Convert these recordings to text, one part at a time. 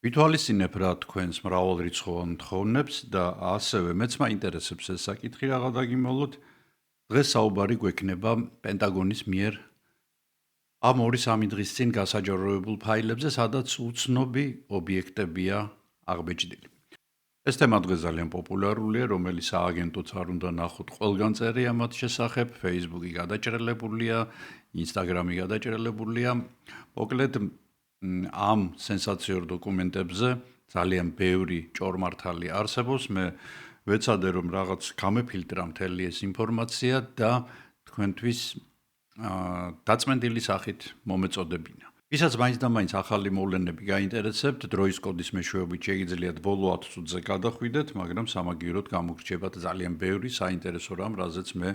ვითვალისწინებ რა თქვენს მრავალრიცხოვან თხოვნებს და ასევე მეც მაინტერესებს ეს საკითხი რაღა დაგიმოლოთ. დღეს საუბარი გვექნება პენტაგონის მიერ ამ 2-3 დღის წინ გასაჯაროებულ ფაილებზე, სადაც უცნობი ობიექტებია აღბეჭდილი. ეს თემა დღეს ძალიან პოპულარულია, რომელიც სააგენტოც არ უნდა ნახოთ, ყველგან წერია მათ შესახებ, Facebook-ი გადაჭრელებულია, Instagram-ი გადაჭრელებულია. მოკლედ ამ სენსაციურ დოკუმენტებზე ძალიან ბევრი ჭორმართალი არსებობს. მე ვეცადე რომ რაღაც გამეფილტრა მთელი ეს ინფორმაცია და თქვენთვის დაწმენდილი სახით მომეწოდებინა. ვისაც მაინც და მაინც ახალი მოვლენები გაინტერესებთ, დროის კოდის მეშვეობით შეგიძლიათ ბოლო 10 წუთზე გადახვიდეთ, მაგრამ სამაგიეროდ გამოგრჩებათ ძალიან ბევრი საინტერესო რამ, რაზეც მე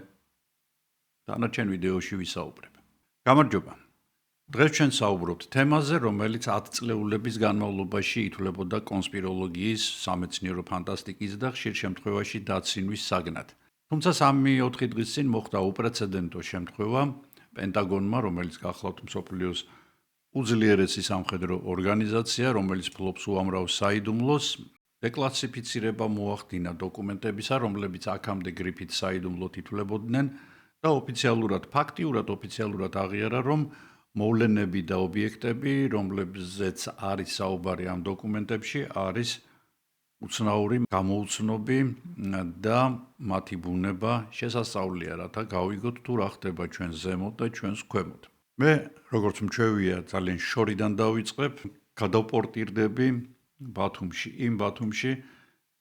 დანარჩენ ვიდეოში ვისაუბრებ. გამარჯობა. დღეს ჩვენ საუბრობთ თემაზე, რომელიც 10 წლეულების განმავლობაში ითვლებოდა კონსპიროლოგიის, სამეცნიერო ფანტასტიკის და ხშირ შემთხვევაში დაცინვის საგნად. თუმცა 3-4 დღის წინ მოხდა უპრეცედენტო შემთხვევა პენტაგონმა, რომელიც გახლავთ მსოფლიოს უძლიერესი სამხედრო ორგანიზაცია, რომელიც ფლობს უამრავ საიდუმლოს, დეკლასიფიცირება მოახდინა დოკუმენტებისა, რომლებიც აქამდე გრიფით საიდუმლოდ ითვლებოდნენ და ოფიციალურად აღიარა, რომ მოვლენები და ობიექტები, რომლებზეც არის საუბარი ამ დოკუმენტებში, არის უცნაური, გამოუცნობი და მათი ბუნება შესასწავლია, რათა გავიგოთ თუ რა ხდება ჩვენს ზემოთ და ჩვენს ქვემოთ. მე, როგორც მჩვევია, ძალიან შორიდან დავიწყებ, გადავპორტირდები იმ ბათუმში,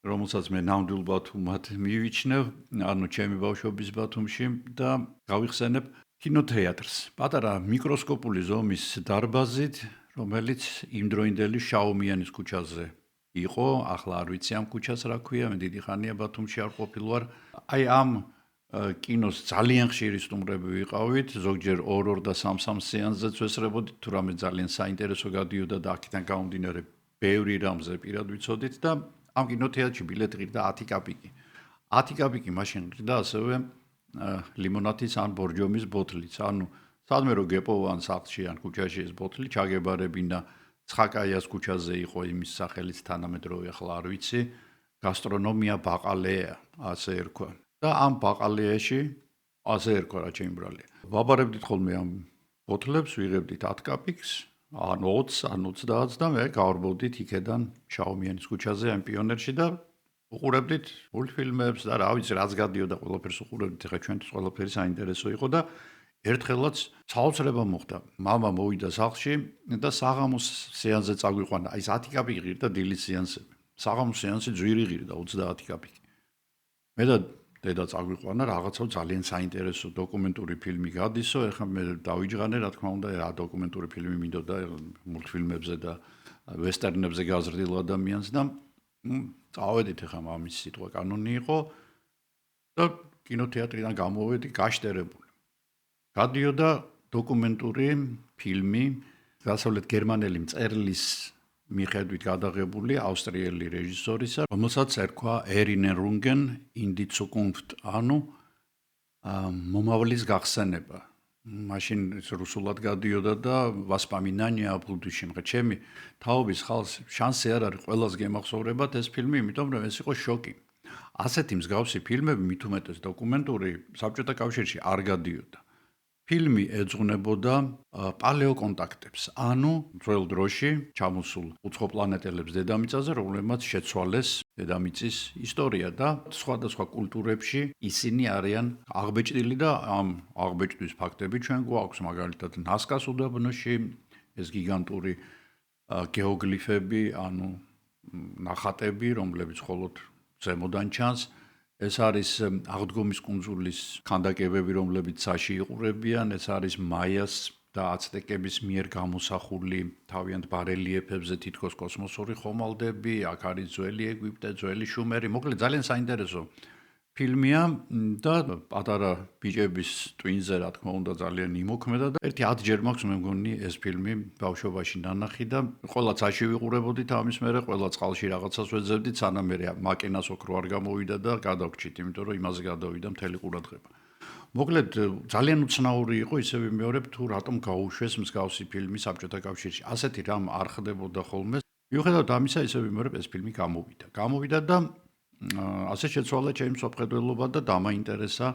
რომელსაც მე ნამდვილ ბათუმად მივიჩნევ, ანუ ჩემი ბავშვობის ბათუმში და გავიხსენებ კინოთეატრს. პატარა მიკროსკოპული ზომის დარბაზით, რომელიც იმდროინდელი შაუმიანის ქუჩაზე იყო, ახლა არ ვიცი ამ ქუჩას რა ქვია, მე დიდი ხანია ბათუმში არ ყოფილვარ. აი ამ კინოს ძალიან ხშირი სტუმრები ვიყავით, ზოგჯერ 2 და 3 სეანსზეც ვესწრებოდით, თუ რამე ძალიან საინტერესო გადიოდა და აქედან გამომდინარე ბევრი რამზე პირად ვიცოდით და ამ კინოთეატრში ბილეთი ღირდა 10 კაპიკი. 10 კაპიკი მაშინ ღირდა ასევე ლიმონათის ან ბორჯომის ბოთლიც. ანუ სადმე რო გეპოვა ან სახლში ან ქუჩაში ეს ბოთლი ჩაგებარებინა, ცხაკაიას ქუჩაზე იყო იმის სახელით თანამედროვე, ახლა არ ვიცი, გასტრონომია ბაყალეა, ასე ერქვა. და ამ ბაყალეაში ასე ერქვა რა ჩემი ბრალია. ვაბარებდით ხოლმე ამ ბოთლებს, ვიღებდით 10 კაპიკს, ან 20, ან 30 და მე გავარბოვდით იქედან შაუმიანის ქუჩაზე ამ პიონერში და უყურებდით მულტფილმებს და რა ვიცი რაც გადიოდა ყველაფერს უყურებდით. ეხლა ჩვენთვის ყველაფერი საინტერესო იყო და ერთხელაც საოცრება მოხდა. მამა მოვიდა სახლში და საღამოს სეანსზე წაგვიყვანა. აი 10 კაპიკი ღირდა დილის სეანსები. საღამოს სეანსი ძვირი ღირდა 30 კაპიკი. მე და დედა წაგვიყვანა რაღაცა ძალიან საინტერესო დოკუმენტური ფილმი გადისო. ეხლა მე დავიჯღანე, რა თქმა უნდა, რა დოკუმენტური ფილმი მინდოდა მულტფილმებზე და ვესტერნებზე გაზრდილ ადამიანს და წავედით ეხლა მამის სიტყვა კანონი იყო და კინოთეატრიდან გამოვედი გაშტერებული. გადიოდა დოკუმენტური ფილმი, დასავლეთ გერმანელი მწერლის მიხედვით გადაღებული ავსტრიელი რეჟისორისა, რომელსაც ერქვა Erinnerungen in die Zukunft, ანუ მომავლის გახსენება. მაშინ რუსულად გადიოდა და ვასპამინანია აბუდუშიმ. ჩემი თაობის ხალხს შანსი არ არის ყველას გემახსოვრებათ ეს ფილმი, იმიტომ რომ ეს იყო შოკი. ასეთი მსგავსი ფილმები, მით უმეტეს დოკუმენტური, საბჭოთა კავშირში არ გადიოდა. ფილმი ეძღვნებოდა პალეოკონტაქტებს, ანუ ძველ დროში ჩამოსულ უცხოპლანეტელებს დედამიწაზე, რომლებმაც შეცვალეს დედამიწის ისტორია და სხვადასხვა კულტურებში ისინი არიან აღბეჭდილი და ამ აღბეჭდვის ფაქტები ჩვენ გვაქვს, მაგალითად ნასკას უდაბნოში ეს გიგანტური გეოგლიფები, ანუ ნახატები, რომლებიც მხოლოდ ზემოდან ჩანს. ეს არის აღდგომის კუნძულის ქანდაკებები, რომლებიც საში იყურებიან, ეს არის მაიას და აცტეკების მიერ გამოსახული თავიანთ ბარელიეფებზე თითქოს კოსმოსური ხომალდები, აქ არის ძველი ეგვიპტე, ძველი შუმერი, მოკლედ ძალიან საინტერესო ფილმია და პატარა ბიჭების ტვინზე, რა თქმა უნდა, ძალიან იმოქმედა და ერთი 10 ჯერ მაქვს მე მგონი ეს ფილმი ბავშვობაში ნანახი და ყველა წაში ვიყურებოდით ამის მერე, ყველა წყალში რაღაცას ვეძებდით, სანამ მე მაკენას ოქრო არ გამოვიდა და გადავჭით, იმიტომ რომ იმაზე გადავიდა მთელი ყურადღება. მოკლედ ძალიან უცნაური იყო, ისე ვიმეორებ თუ რატომ გაუშვეს მსგავსი ფილმი საბჭოთა კავშირში. ასეთი რამ არ ხდებოდა ხოლმე. მიუხედავად ამისა, ისევ ვიმეორებ, ეს ფილმი გამოვიდა. გამოვიდა და ასე შეცვალა ჩემი მსოფლმხედველობა და დამაინტერესა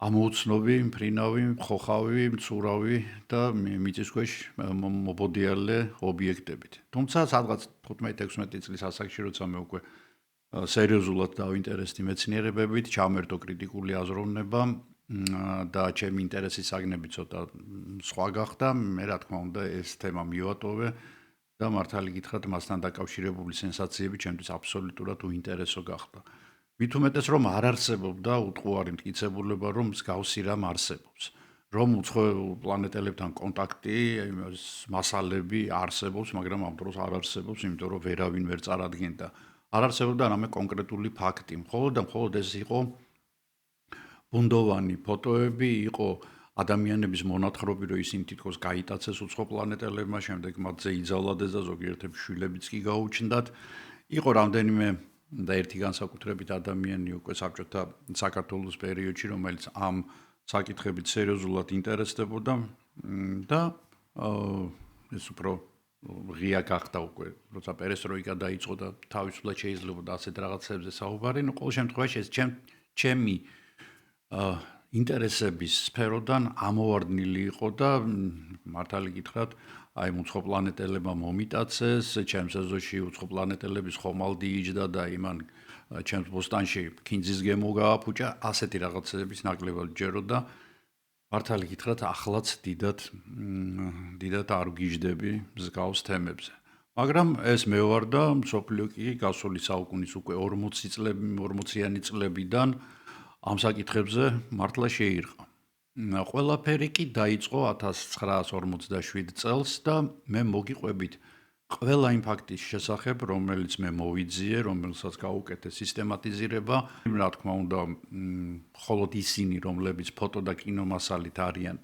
ამოუცნობი, მფრინავი, ხოხავი, მცურავი და მიწისქვეშ მობოდიალე ობიექტებით. თუმცა სადღაც 15-16 წლის ასაკში, როცა მე უკვე სერიოზულად დავინტერესდი მეცნიერებებით, ჩამერთო კრიტიკული აზროვნება და ჩემი ინტერესის საგნები ცოტა სხვა გახდა. მე რა თქმა უნდა ეს თემა მივატოვე და მართალი გითხრათ, მასთან დაკავშირებული სენსაციები ჩემთვის აბსოლუტურად უინტერესო გახდა. მით უმეტეს რომ არ არსებობდა უტყუარი მტკიცებულება რომ მსგავსი რამ არსებობს. რომ უცხოელ პლანეტელებთან კონტაქტი, მასალები არსებობს, მაგრამ ამ დროს არ არსებობს, იმიტომ რომ ვერავინ ვერ წარადგენდა. არ არსებობდა რამე კონკრეტული ფაქტი. მხოლოდ ეს იყო ბუნდოვანი ფოტოები, იყო ადამიანების მონათხრობი, რომ ისინი თითქოს გაიტაცეს უცხო პლანეტელებმა, შემდეგ მათზე იძავლადეს და ზოგიერთებს შვილებიც კი გაუჩნდათ. იყო რამდენიმე და ერთი განსაკუთრებით ადამიანი უკვე საბჭოთა საქართველოს პერიოდში, რომელიც ამ საკითხებით სერიოზულად ინტერესდებოდა და ეს უფრო ღია გახდა უკვე, როცა პერესტროიკა დაიწყო და თავისუფლად შეიძლებოდა ასეთ რაღაცებზე საუბარი. ნუ ყოველ შემთხვევაში ეს ჩემი ინტერესების სფეროდან ამოვარდნილი იყო და მართალი გითხრათ, აი უცხო პლანეტელებმა მომიტაცეს, ჩემს ეზოში უცხო პლანეტელების ხომალდი იჯდა და იმან ჩემს ბოსტანში ქინძის გემო გააფუჭა, ასეთი რაღაცების ნაკლებად ჯეროდა. მართალი გითხრათ, ახლაც დიდად არ ვგიჟდები მსგავს თემებზე. მაგრამ ეს მე ვარ და მსოფლიო კი გასული საუკუნის უკვე 40-იანი წლებიდან ამ საკითხებზე მართლა შეირყა. ყველაფერი კი დაიწყო 1947 წელს და მე მოგიყვებით ყველა იმ ფაქტის შესახებ, რომელიც მე მოვიძიე, რომელსაც გაუკეთე სისტემატიზირება, რა თქმა უნდა, მხოლოდ ისინი, რომლებიც ფოტო და კინომასალით არიან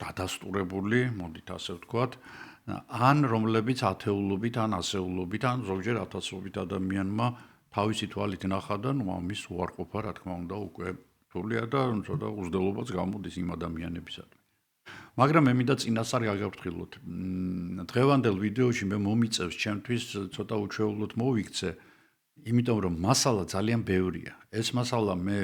დადასტურებული, მოდით ასე ვთქვათ, ან რომლებიც ათეულობით, ან ასეულობით, ან ზოგჯერ ათასობით ადამიანმა თავისი თვალით ნახა და ამის უარყოფა, რა თქმა უნდა, უკვე რთულია და ცოტა უზრდელობაც გამოდის იმ ადამიანებისადმი. მაგრამ მე მინდა წინასწარ გაგაფრთხილოთ. დღევანდელ ვიდეოში მე მომიწევს ჩემთვის ცოტა უჩვეულოდ მოვიქცე, იმიტომ რომ მასალა ძალიან ბევრია. ეს მასალა მე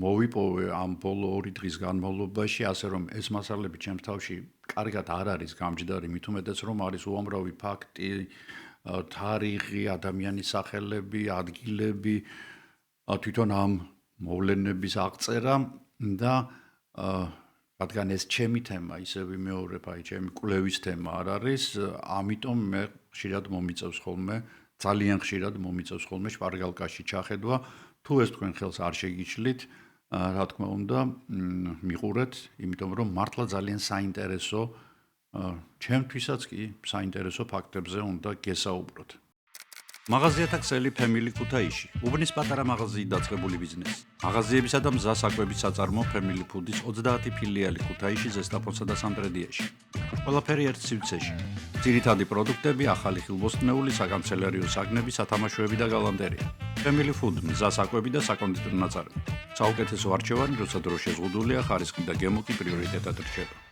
მოვიპოვე ამ ბოლო 2 დღის განმავლობაში, ასე რომ ეს მასალები ჩემს თავში კარგად არ არის გამჯდარი, მით უმეტეს რომ არის უამრავი ფაქტი, თარიღი, ადამიანის სახელები, ადგილები, თვითონ ამ მოვლენების აღწერა და რადგან ეს ჩემი თემა, ისე ვიმეორებ, აი ჩემი კვლევის თემა არ არის, ამიტომ მე ხშირად მომიწევს ხოლმე, ძალიან ხშირად მომიწევს ხოლმე შპარგალკაში ჩახედვა, თუ ეს თქვენ ხელს არ შეგიშლით, რა თქმა უნდა, მიყურეთ, იმიტომ რომ მართლა ძალიან საინტერესო, ჩემთვისაც კი საინტერესო ფაქტებზე უნდა გესაუბროთ. მაღაზიათა ქსელი Family ქუთაისში. უბნის პატარა მაღაზიით დაწყებული ბიზნესი. მაღაზიებისა და მზა საკვების საწარმო Family Food-ის 30 ფილიალი ქუთაისში, ზესტაფონსა და სამტრედიაში. ყველაფერი ერთ სივრცეში. ძირითადი პროდუქტები, ახალი ხილბოსტნეული, საკანცელერიო საგნები, სათამაშოები და გალანდერია. Family Food, მზა საკვები და საკონდიტრო ნაწარმი. საუკეთესო არჩევანი, როცა დრო შეზღუდულია, ხარისხი და გემო კი პრიორიტეტად რჩება.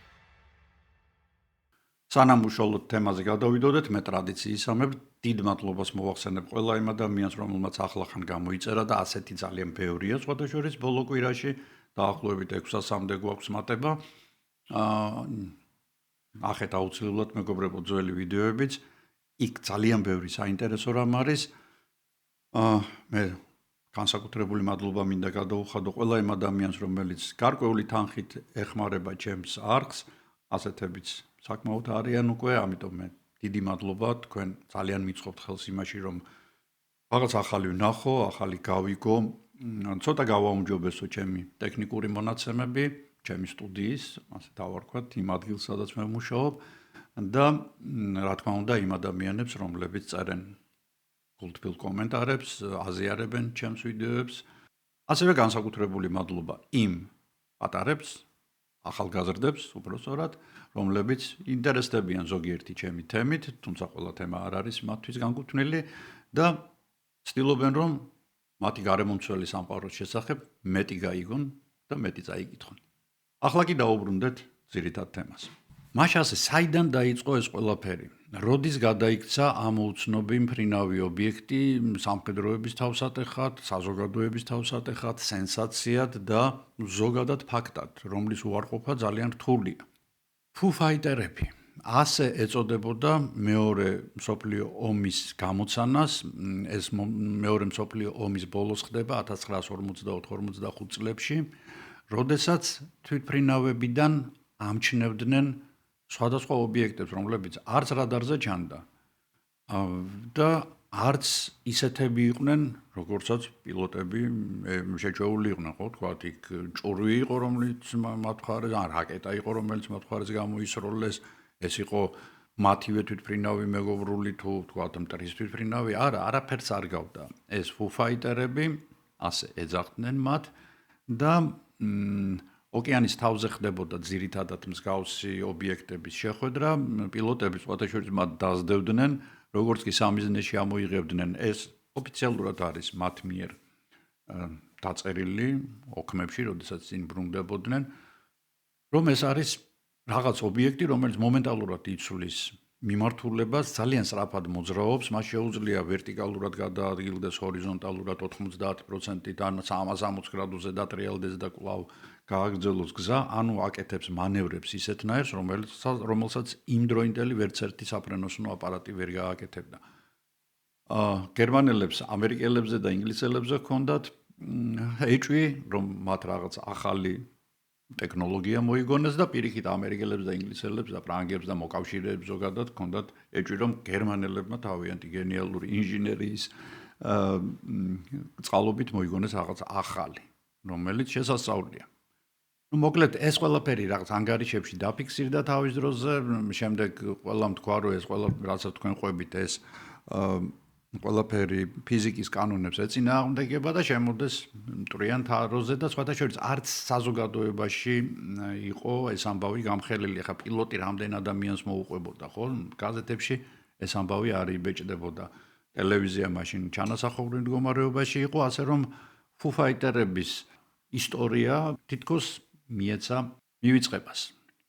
სანამ უშუალოდ თემაზე გადავიდოდეთ, მე ტრადიციისამებრ დიდ მადლობას მოვახსენებ ყველა იმ ადამიანს, რომელმაც ახლახან გამოიწერა და ასეთი ძალიან ბევრია, სხვადასხვა ბოლო კვირაში დაახლოებით 600-მდე გვაქვს მატება. ახეთ აუცილებლად მეგობრებო ძველი ვიდეოებიც, იქ ძალიან ბევრი საინტერესო რამ არის. მე განსაკუთრებული მადლობა მინდა გადაუხადო ყველა იმ ადამიანს, რომელიც გარკვეული თანხით ეხმარება ჩემს არხს, ასეთებიც საკმაოდ არიან უკვე, ამიტომ მე დიდი მადლობა, თქვენ ძალიან მიწყობთ ხელს იმაში, რომ რაღაც ახალი ვნახო, ახალი გავიგო, ცოტა გავაუმჯობესო ჩემი ტექნიკური მონაცემები, ჩემი სტუდიის, ასე დავარქვათ, იმ ადგილს, სადაც მე ვმუშაობ და რა თქმა უნდა, იმ ადამიანებს, რომლებიც წერენ გულთბილ კომენტარებს, აზიარებენ ჩემს ვიდეოებს, ასევე განსაკუთრებული მადლობა იმ პატარებს, ახალგაზრდებს, უბრალოდ რომლებიც ინტერესდებიან ზოგიერთი ჩემი თემით, თუმცა ყველა თემა არ არის მათთვის განკუთვნილი და ცდილობენ რომ მათი გარემომცველი სამყაროს შესახებ მეტი გაიგონ და მეტი წაიკითხონ. ახლა კი დაუბრუნდეთ ძირითად თემას. მაშ ასე საიდან დაიწყო ეს ყველაფერი? როდის გადაიქცა ამ უცნობი მფრინავი ობიექტი სამხედროების თავსატეხად, საზოგადოების თავსატეხად, სენსაციად და ზოგადად ფაქტად, რომლის უარყოფა ძალიან რთულია. Foo Fighter-ები ასე ეწოდებოდა მეორე მსოფლიო ომის გამოცანას, ეს მეორე მსოფლიო ომის ბოლოს ხდება 1944-45 წლებში, როდესაც თვითმფრინავებიდან ამჩნევდნენ სხვადასხვა ობიექტებს, რომლებიც არც რადარზე ჩანდა და არც ისეთები იყვნენ, როგორცაც პილოტები შეჩეული იყვნენ, ხო თქვათ, იქ ჭურვი იყო, რომელიც მათ მხარეს, ან რაკეტა იყო, რომელიც მათ მხარეს გამოისროლეს, ეს იყო მათივე თვითმფრინავი მეგობრული თუ თქვათ მტრის თვითმფრინავი, არა, არაფერს არ გავდა. ეს Foo Fighter-ები ასე ეძახდნენ მათ და ოკეანის თავზე ხდებოდა ძირითადად მსგავსი ობიექტების შეხვედრა, პილოტები სხვათა შორის მათ დაძდევდნენ, როგორც კი სამიზნეში ამოიღებდნენ, ეს ოფიციალურად არის მათ მიერ დაწერილი ოქმებში, როდესაც წინ ბრუნდებოდნენ, რომ ეს არის რაღაც ობიექტი, რომელიც მომენტალურად იცვლის მიმართულებას, ძალიან სწრაფად მოძრაობს, მას შეუძლია ვერტიკალურად გადაადგილდეს ჰორიზონტალურად 90%-ით ან 360 გრადუსზე დატრიალდეს და კვლავ გააგრძელოს გზა, ანუ აკეთებს მანევრებს ისეთნაირს, რომელსაც იმ დროინდელი ვერც ერთი საფრენოსნო აპარატი ვერ გააკეთებდა. გერმანელებს, ამერიკელებზე და ინგლისელებზე ჰქონდათ ეჭვი, რომ მათ რაღაც ახალი ტექნოლოგია მოიგონეს და პირიქით ამერიკელებს და ინგლისელებს და ფრანგებს და მოკავშირეებს ზოგადად ჰქონდათ ეჭვი, რომ გერმანელებმა თავიანთი გენიალური ინჟინერიის წყალობით მოიგონეს რაღაც ახალი, რომელიც შესასწავლია. მოკლედ ეს ყველაფერი რაღაც ანგარიშებში დაფიქსირდა თავის დროზე, შემდეგ ყველამ თქვა, რომ ეს ყველა რასაც თქვენ ყვებით, ეს ყველაფერი ფიზიკის კანონებს ეწინააღმდეგება და შემოდეს მტრიან თაროზე და სხვათა შორის არც საზოგადოებაში იყო ეს ამბავი გამხელილი. ახლა პილოტი რამდენ ადამიანს მოუყვებოდა, ხო? გაზეთებში ეს ამბავი არ იბეჭდებოდა. ტელევიზია მაშინ ჩანასახოვნ მდგომარეობაში იყო, ასე რომ Foo Fighter-ების ისტორია თითქოს მიეცა მივიწყებას.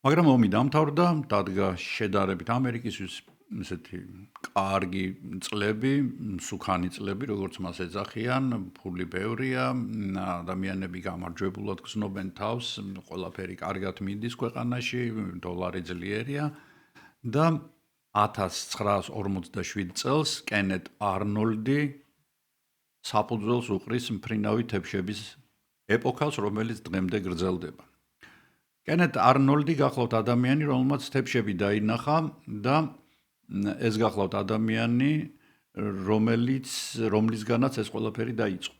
მაგრამ ომი დამთავრდა, დადგა შედარებით ამერიკისთვის ესეთი კარგი წლები, მსუქანი წლები, როგორც მას ეძახიან, ფული ბევრია, ადამიანები გამარჯვებულად გრძნობენ თავს, ყველაფერი კარგად მიდის ქვეყანაში, დოლარი ძლიერია და 1947 წელს კენეთ არნოლდი საფუძველს უყრის მფრინავი თებშების ეპოქას, რომელიც დღემდე გრძელდება. კენეთ არნოლდი გახლავთ ადამიანი, რომელმაც თებშები დაინახა და ეს გახლავთ ადამიანი, რომლისგანაც ეს ყველაფერი დაიწყო.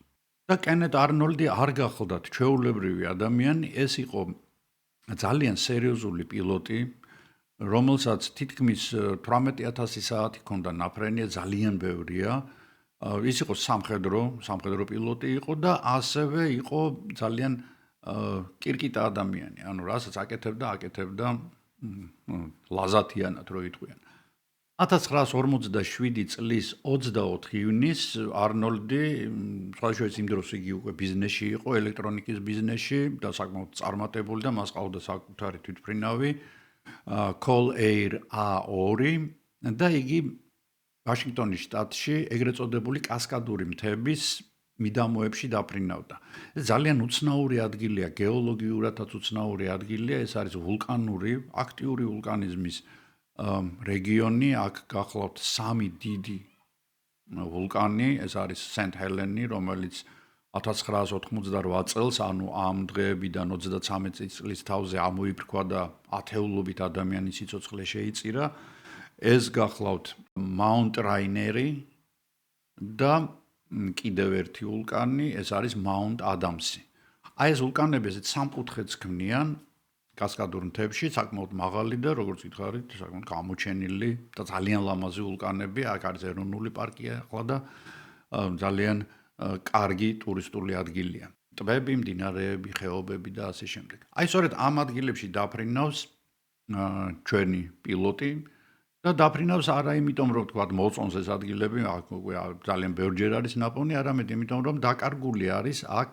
და კენეთ არნოლდი არ გახლდათ ჩვეულებრივი ადამიანი, ეს იყო ძალიან სერიოზული პილოტი, რომელსაც თითქმის 18000 საათი ჰქონდა ნაფრენი, ძალიან ბევრია. ის იყო სამხედრო პილოტი იყო და ასევე იყო ძალიან კირკიტა ადამიანი, ანუ რასაც აკეთებდა ლაზათიანად რო იტყვიან. 1947 წლის 24 ივნისს არნოლდი, სხვადასხვა იმ დროს იგი უკვე ბიზნესში იყო, ელექტრონიკის ბიზნესში და საკმაოდ წარმატებული და მას ყავდა საკუთარი თვითმფრინავი Call Air A2 და იგი ვაშინგტონის შტატში ეგრეთ წოდებული კასკადური მთების მიდამოებში დაფრინავდა. ეს ძალიან უცნაური ადგილია, გეოლოგიურადაც უცნაური ადგილია, ეს არის ვულკანური, აქტიური ვულკანიზმის რეგიონი, აქ გახლავთ 3 დიდი ვულკანი, ეს არის Saint Helens, რომელიც 1988 წელს, ანუ ამ დღეებიდან 33 წლის თავზე ამოიფრქვა და ათეულობით ადამიანის სიცოცხლე შეიწირა. ეს გახლავთ Mount Rainier და კიდევ ერთი ვულკანი, ეს არის Mount Adams. აი ეს ვულკანები ესეთ სამკუთხედს ქმნიან კასკადურ მთებში, საკმაოდ მაღალი და როგორც გითხარით, საკმაოდ გამოჩენილი და ძალიან ლამაზი ვულკანები, აქ არის ეროვნული პარკია ახლა და ძალიან კარგი ტურისტული ადგილია. ტბები, მდინარეები, ხეობები და ასე შემდეგ. აი სწორედ ამ ადგილებში დაფრინავს ჩვენი პილოტი და დაფრინავს არა იმიტომ, რომ თქვა მოწონს ეს ადგილები, აქ ძალიან ბევრჯერ არის ნაპოვნი, არამედ იმიტომ, რომ დაკარგული არის აქ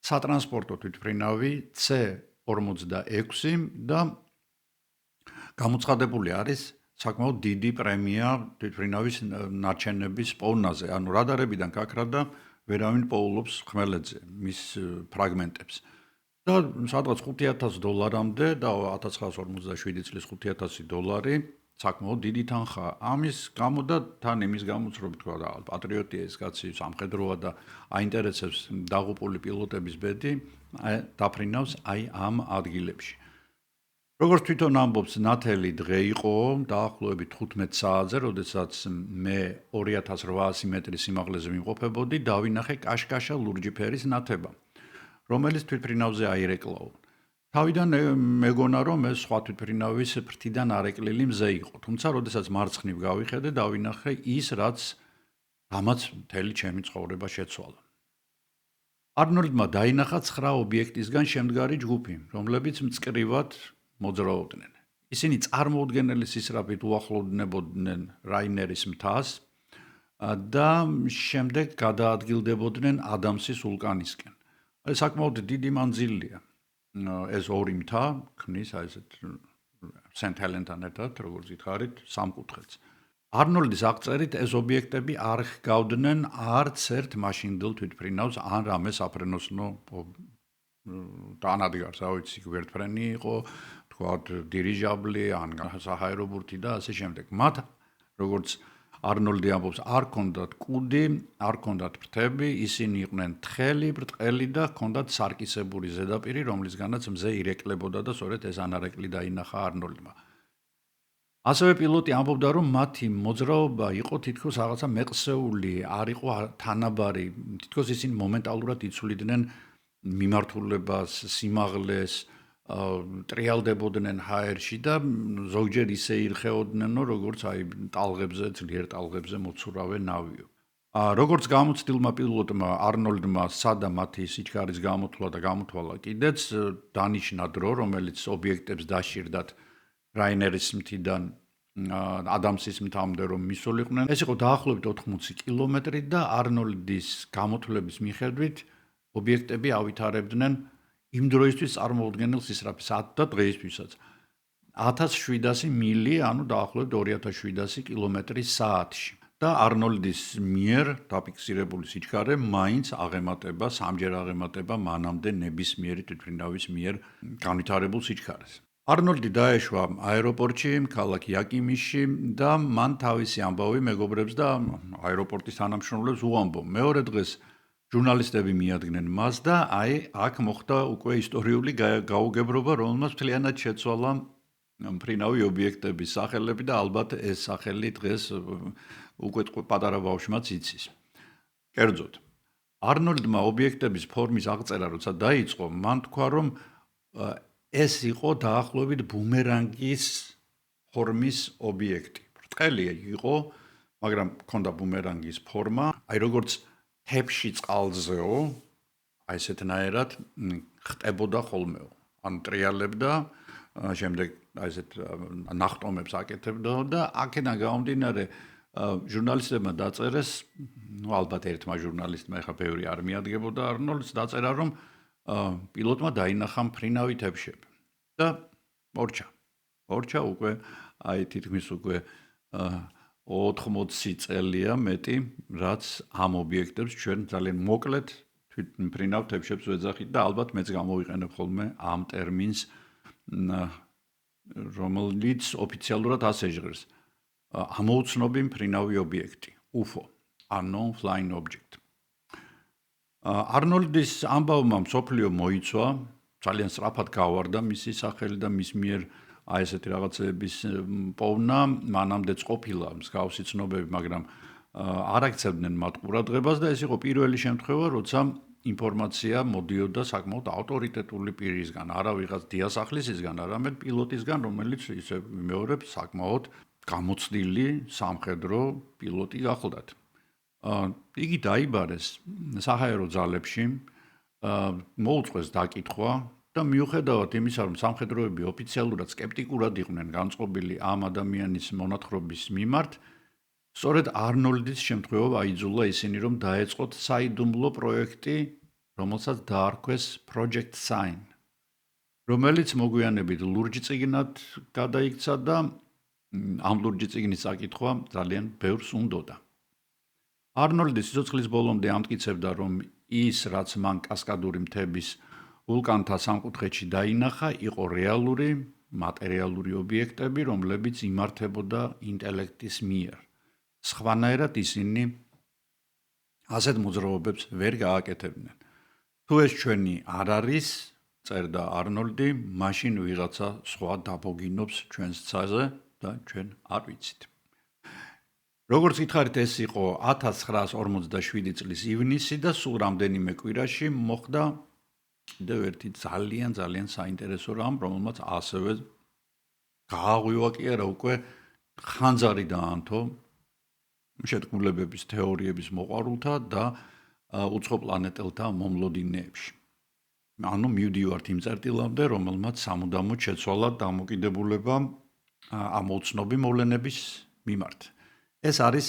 სატრანსპორტო თვითმფრინავი C-46 და გამოცხადებული არის საკმაოდ დიდი პრემია თვითმფრინავის ნარჩენების პოვნაზე. ანუ რადარებიდან გაქრა და ვერავინ პოულობს ხმელეთზე მის ფრაგმენტებს. და სადღაც $5,000-მდე და 1957 წლის $5,000 საკმაოდ დიდი თანხაა. ამის გამო და თან იმის გამოც რომ თქვა და პატრიოტია ეს კაცი სამხედროა და აინტერესებს დაღუპული პილოტების ბედი, დაფრინავს აი ამ ადგილებში. როგორც თვითონ ამბობს, ნათელი დღე იყო დაახლოებით 15 საათზე, როდესაც მე 2800 მეტრის სიმაღლეზე ვიმყოფებოდი, დავინახე კაშკაშა ლურჯი ფერის ნათება, რომელიც თვითმფრინავზე აირეკლაო. თავიდან მეგონა რომ ეს სხვა თვითმფრინავის ფრთიდან არეკლილი მზე იყო, თუმცა როდესაც მარცხნივ გავიხედე, დავინახე ის, რაც ამაც მთელი ჩემი ცხოვრება შეცვალა. არნოლდმა დაინახა 9 ობიექტისგან შემდგარი ჯგუფი, რომლებიც მწკრივად მოძრაობდნენ. ისინი წარმოუდგენელი სისწრაფით უახლოვდებოდნენ რაინერის მთას და შემდეგ გადაადგილდებოდნენ ადამსის ვულკანისკენ. ეს საკმაოდ დიდი მანძილია. ეს ორი მთა ქმნის აი ესეთ სენტ ჰელენთან ერთად, როგორც ითხარით, სამკუთხედს. არნოლდის აღწერით ეს ობიექტები არ ჰგავდნენ არც ერთ მაშინდელ თვითმფრინავს ან რამე საფრენოსნო დანადგარს, რა ვიცი, გვერდფრენი იყო, თქვათ დირიჟაბლი ან საჰაერობურთი და ასე შემდეგ. მათ, როგორც არნოლდი ამბობს, არ ჰქონდათ კუდი, არ ჰქონდათ ფრთები, ისინი იყვნენ თხელი, ბრტყელი და ჰქონდათ სარკისებური ზედაპირი, რომლისგანაც მზე ირეკლებოდა და სწორედ ეს ანარეკლი დაინახა არნოლდმა. ასევე პილოტი ამბობდა, რომ მათი მოძრაობა იყო თითქოს რაღაცა მეყსეული, არ იყო თანაბარი, თითქოს ისინი მომენტალურად იცვლიდნენ მიმართულებას, სიმაღლეს, ტრიალდებოდნენ ჰაერში და ზოგჯერ ისე ირხეოდნენ, როგორც აი ტალღებზე, ძლიერ ტალღებზე მოცურავე ნავიო. როგორც გამოცდილმა პილოტმა არნოლდმა სადა მათი სიჩქარის გამოთვლა და გამოთვალა კიდეც დანიშნა დრო, რომელიც ობიექტებს დაშირდათ რაინერის მთიდან ადამსის მთამდე რომ მისულიყვნენ. ეს იყო დაახლოებით 80 კილომეტრი და არნოლდის გამოთვლების მიხედვით ობიექტები ავითარებდნენ იმ დროისთვის წარმოუდგენელ სისწრაფეს და დღეისთვისაც 1700 მილი, ანუ დაახლოებით 2700 კილომეტრი საათში. და არნოლდის მიერ დაფიქსირებული სიჩქარე მაინც აღემატება, სამჯერ აღემატება მანამდე ნებისმიერი თვითმფრინავის მიერ განვითარებულ სიჩქარეს. არნოლდი დაეშვა აეროპორტში, ქალაქ იაკიმიში და მან თავისი ამბავი მეგობრებს და აეროპორტის თანამშრომლებს უამბო. მეორე დღეს ჟურნალისტები მიადგნენ მას და აი აქ მოხდა უკვე ისტორიული გაუგებრობა, რომელმაც მთლიანად შეცვალა მფრინავი ობიექტების სახელები და ალბათ ეს სახელი დღეს უკვე პატარა ბავშვმაც იცის. კერძოდ, არნოლდმა ობიექტების ფორმის აღწერა როცა დაიწყო, მან თქვა, რომ ეს იყო დაახლოებით ბუმერანგის ფორმის ობიექტი. ბრტყელი იყო, მაგრამ ჰქონდა ბუმერანგის ფორმა, აი როგორც თებში წყალზეო, აი ესეთნაირად ხტებოდა ხოლმეო. ან ტრიალებდა, შემდეგ აი ესეთ ნახტომებს აკეთებდა და აქედან გამომდინარე ჟურნალისტებმა დაწერეს, ალბათ ერთმა ჟურნალისტმა, ეხლა ბევრი არ მიადგებოდა არნოლდს, დაწერა, რომ პილოტმა დაინახა მფრინავი თებშები და მორჩა უკვე აი თითქმის უკვე 80 წელია მეტი, რაც ამ ობიექტებს ჩვენ ძალიან მოკლედ თვითმფრინავ თებშებს ვეძახით და ალბათ მეც გამოვიყენებ ხოლმე ამ ტერმინს, რომელიც ოფიციალურად ასე ჟღერს. ამოუცნობი მფრინავი ობიექტი, UFO, Unknown Flying Object. არნოლდის ამბავმა მსოფლიო მოიცვა, ძალიან სწრაფად გავარდა მისი სახელი და მის მიერ აი ესეთი რაღაცების პოვნა, მანამდეც ყოფილა მსგავსი ცნობები, მაგრამ არ აქცევდნენ მათ ყურადღებას და ეს იყო პირველი შემთხვევა, როცა ინფორმაცია მოდიოდა საკმაოდ ავტორიტეტული პირისგან, არა ვიღაც დიასახლისისგან, არამედ პილოტისგან, რომელიც ისე ვიმეორებ, საკმაოდ გამოცდილი სამხედრო პილოტი გახლდათ. იგი დაიბარეს საჰაერო ძალებში, მოუწყვეს დაკითხვა და მიუხედავად იმისა, რომ სამხედროები ოფიციალურად სკეპტიკურად იყვნენ განწყობილი ამ ადამიანის მონათხრობის მიმართ, სწორედ არნოლდის შემთხვევა აიძულა ისინი, რომ დაეწყოთ საიდუმლო პროექტი, რომელსაც დაარქვეს Project Sign, რომელიც მოგვიანებით ლურჯ წიგნად გადაიქცა და ამ ლურჯ წიგნის საკითხვა ძალიან ბევრს უნდოდა. არნოლდი სიცოცხლის ბოლომდე ამტკიცებდა, რომ ის, რაც მან კასკადური მთების ვულკანთა სამკუთხედში დაინახა, იყო რეალური, მატერიალური ობიექტები, რომლებიც იმართებოდა ინტელექტის მიერ. სხვანაირად ისინი ასეთ მოძრაობებს ვერ გააკეთებდნენ. თუ ეს ჩვენი არ არის, წერდა არნოლდი, მაშინ ვიღაცა სხვა დაბოგინობს ჩვენს ცაზე და ჩვენ არ ვიცით. როგორც გითხარით, ეს იყო 1947 წლის ივნისი და სულ რამდენიმე კვირაში მოხდა კიდევ ერთი ძალიან საინტერესო რამ, რომელმაც ასევე გააღვივა კი არა უკვე ხანძარი დაანთო შეთქმულებების თეორიების მოყვარულთა და უცხო პლანეტელთა მომლოდინეებში. ანუ მივდივართ იმ წერტილამდე, რომელმაც სამუდამოდ შეცვალა დამოკიდებულება ამ უცნობი მოვლენების მიმართ. ეს არის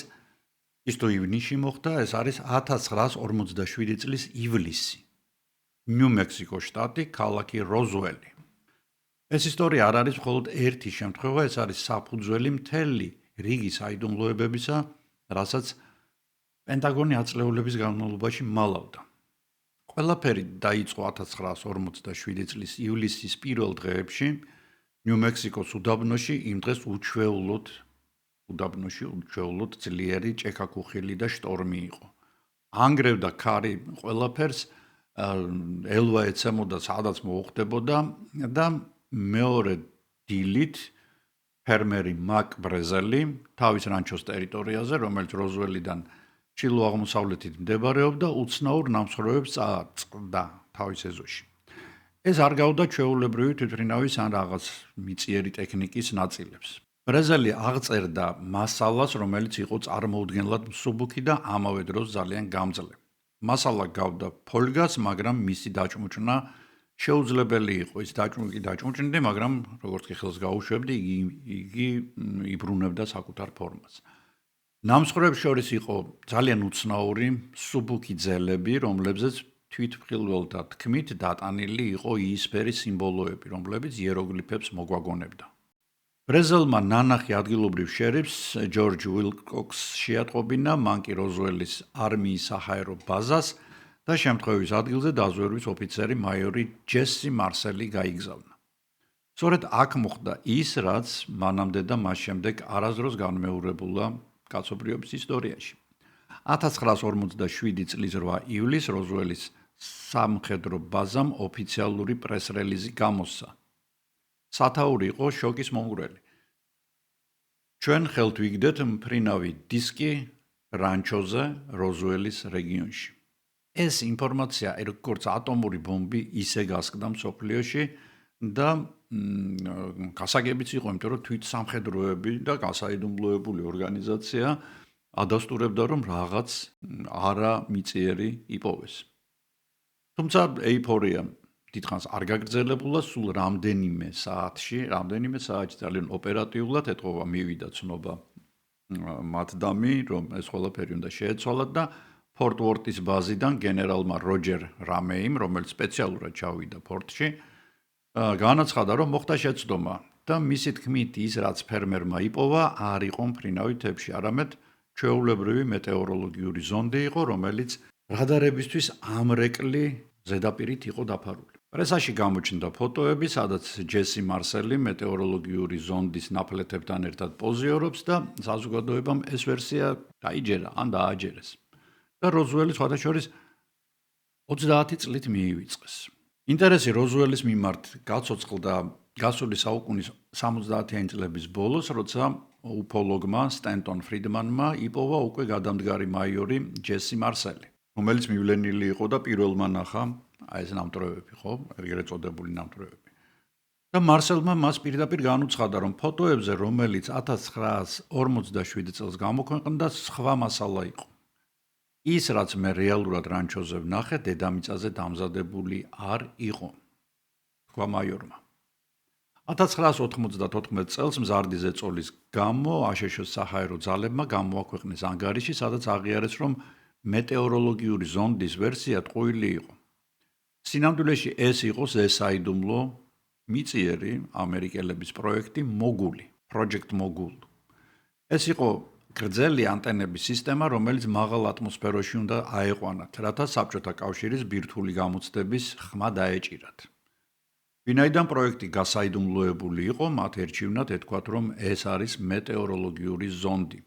ის თუ ივნისში მოხდა, ეს არის 1947 წლის ივლისი. ნიუ-მექსიკოს შტატი, ქალაქი როზუელი. ეს ისტორია არ არის მხოლოდ ერთი შემთხვევა, ეს არის საფუძველი მთელი რიგი საიდუმლოებებისა, რასაც პენტაგონი აწლეულების განმავლობაში მალავდა. ყველაფერი დაიწყო 1947 წლის ივლისის პირველ დღეებში ნიუ-მექსიკოს უდაბნოში, იმ დღეს უჩვეულოდ ძლიერი ჭექაქუხილი და შტორმი იყო. ანგრევდა ქარი ყველაფერს, ელვა ეცემოდა სადაც მოუხდებოდა და მეორე დილით ფერმერი მაკ ბრეზელი თავის რანჩოს ტერიტორიაზე, რომელიც როზუელიდან ჩილო აღმოსავლეთით მდებარეობდა, უცნაურ ნამსხვრევებს წააწყდა თავის ეზოში. ეს არ გავდა ჩვეულებრივი თვითმფრინავის ან რაღაც მიწიერი ტექნიკის ნაწილებს. ბრეზელი აღწერდა მასალას, რომელიც იყო წარმოუდგენლად მსუბუქი და ამავე დროს ძალიან გამძლე. მასალა გავდა ფოლგას, მაგრამ მისი დაჭმუჭნა შეუძლებელი იყო. ის დაჭმუჭნიდა, მაგრამ როგორც კი ხელს გაუშვებდი, იგი იბრუნებდა საკუთარ ფორმას. ნამსხვრევებს შორის იყო ძალიან უცნაური, მსუბუქი ძელები, რომლებზეც თვითმხილველთა თქმით დატანილი იყო იისფერი სიმბოლოები, რომლებიც იეროგლიფებს მოგვაგონებდა. ბრეზელმა ნანახი ადგილობრივ შერიფს ჯორჯ უილკოქსს შეატყობინა, მან კი როზუელის არმიის საჰაერო ბაზას და შემთხვევის ადგილზე დაზვერვის ოფიცერი მაიორი ჯესი მარსელი გაიგზავნა. სწორედ აქ მოხდა ის, რაც მანამდე და მას შემდეგ არასდროს განმეორებულა კაცობრიობის ისტორიაში. 1947 წლის 8 ივლისს როზუელის სამხედრო ბაზამ ოფიციალური პრეს-რელიზი გამოსცა. სათაური იყო შოკის მომგვრელი. ჩვენ ხელთ ვიგდეთ მფრინავი დისკი რანჩოზე როზუელის რეგიონში. ეს ინფორმაცია როგორც ატომური ბომბი ისე გასკდა მსოფლიოში და გასაგებიც იყო, იმიტომ რომ თვით სამხედროები და გასაიდუმლოებული ორგანიზაცია ადასტურებდა, რომ რაღაც არამიწიერი იპოვეს. თუმცა ეიფორია დიდხანს არ გაგრძელებულა, სულ რამდენიმე საათში ძალიან ოპერატიულად ეთყობა მივიდა ცნობა მათდამი, რომ ეს ყველაფერი უნდა შეეცვალათ და ფორტ ვორტის ბაზიდან გენერალმა როჯერ რამეიმ, რომელიც სპეციალურად ჩავიდა ფორტში, განაცხადა, რომ მოხდა შეცდომა და მისი თქმით ის, რაც ფერმერმა იპოვა, არ იყო მფრინავი თებში, არამედ ჩვეულებრივი მეტეოროლოგიური ზონდი იყო, რომელიც რადარებისთვის ამრეკლი ზედაპირით იყო დაფარული. პრესაში გამოჩნდა ფოტოები, სადაც ჯესი მარსელი მეტეოროლოგიური ზონდის ნაფლეთებთან ერთად პოზიორობს და საზოგადოებამ ეს ვერსია დაიჯერა ან დააჯერეს. და როზუელი სხვათა შორის 30 წლით მიივიწყეს. ინტერესი როზუელის მიმართ გაცოცხლდა გასული საუკუნის 70-იანი წლების ბოლოს, როცა უფოლოგმა სტენტონ ფრიდმანმა იპოვა უკვე გადამდგარი მაიორი ჯესი მარსელი, რომელიც მივლენილი იყო და პირველმა ნახა ეს ნამტვრევები, ხო, ეგრეთ წოდებული ნამტვრევები. და მარსელმა მას პირდაპირ განუცხადა, რომ ფოტოებზე, რომელიც 1947 წელს გამოქვეყნდა, სხვა მასალა იყო. ის, რაც მე რეალურად რანჩოზე ვნახე, დედამიწაზე დამზადებული არ იყო, თქვა მაიორმა. 1994 წელს მზარდი ზეწოლის გამო აშშ-ის საჰაერო ძალებმა გამოაქვეყნეს ანგარიში, სადაც აღიარეს, რომ მეტეოროლოგიური ზონდის ვერსია ტყუილი იყო. სინამდვილეში ეს იყო საიდუმლო მიწიერი ამერიკელების პროექტი მოგული, Project Mogul. ეს იყო გრძელი ანტენების სისტემა, რომელიც მაღალ ატმოსფეროში უნდა აეყვანათ, რათა საბჭოთა კავშირის ბირთვული გამოცდების ხმა დაეჭირათ. ვინაიდან პროექტი გასაიდუმლოებული იყო, მათ ერჩივნათ ეთქვათ, რომ ეს არის მეტეოროლოგიური ზონდი.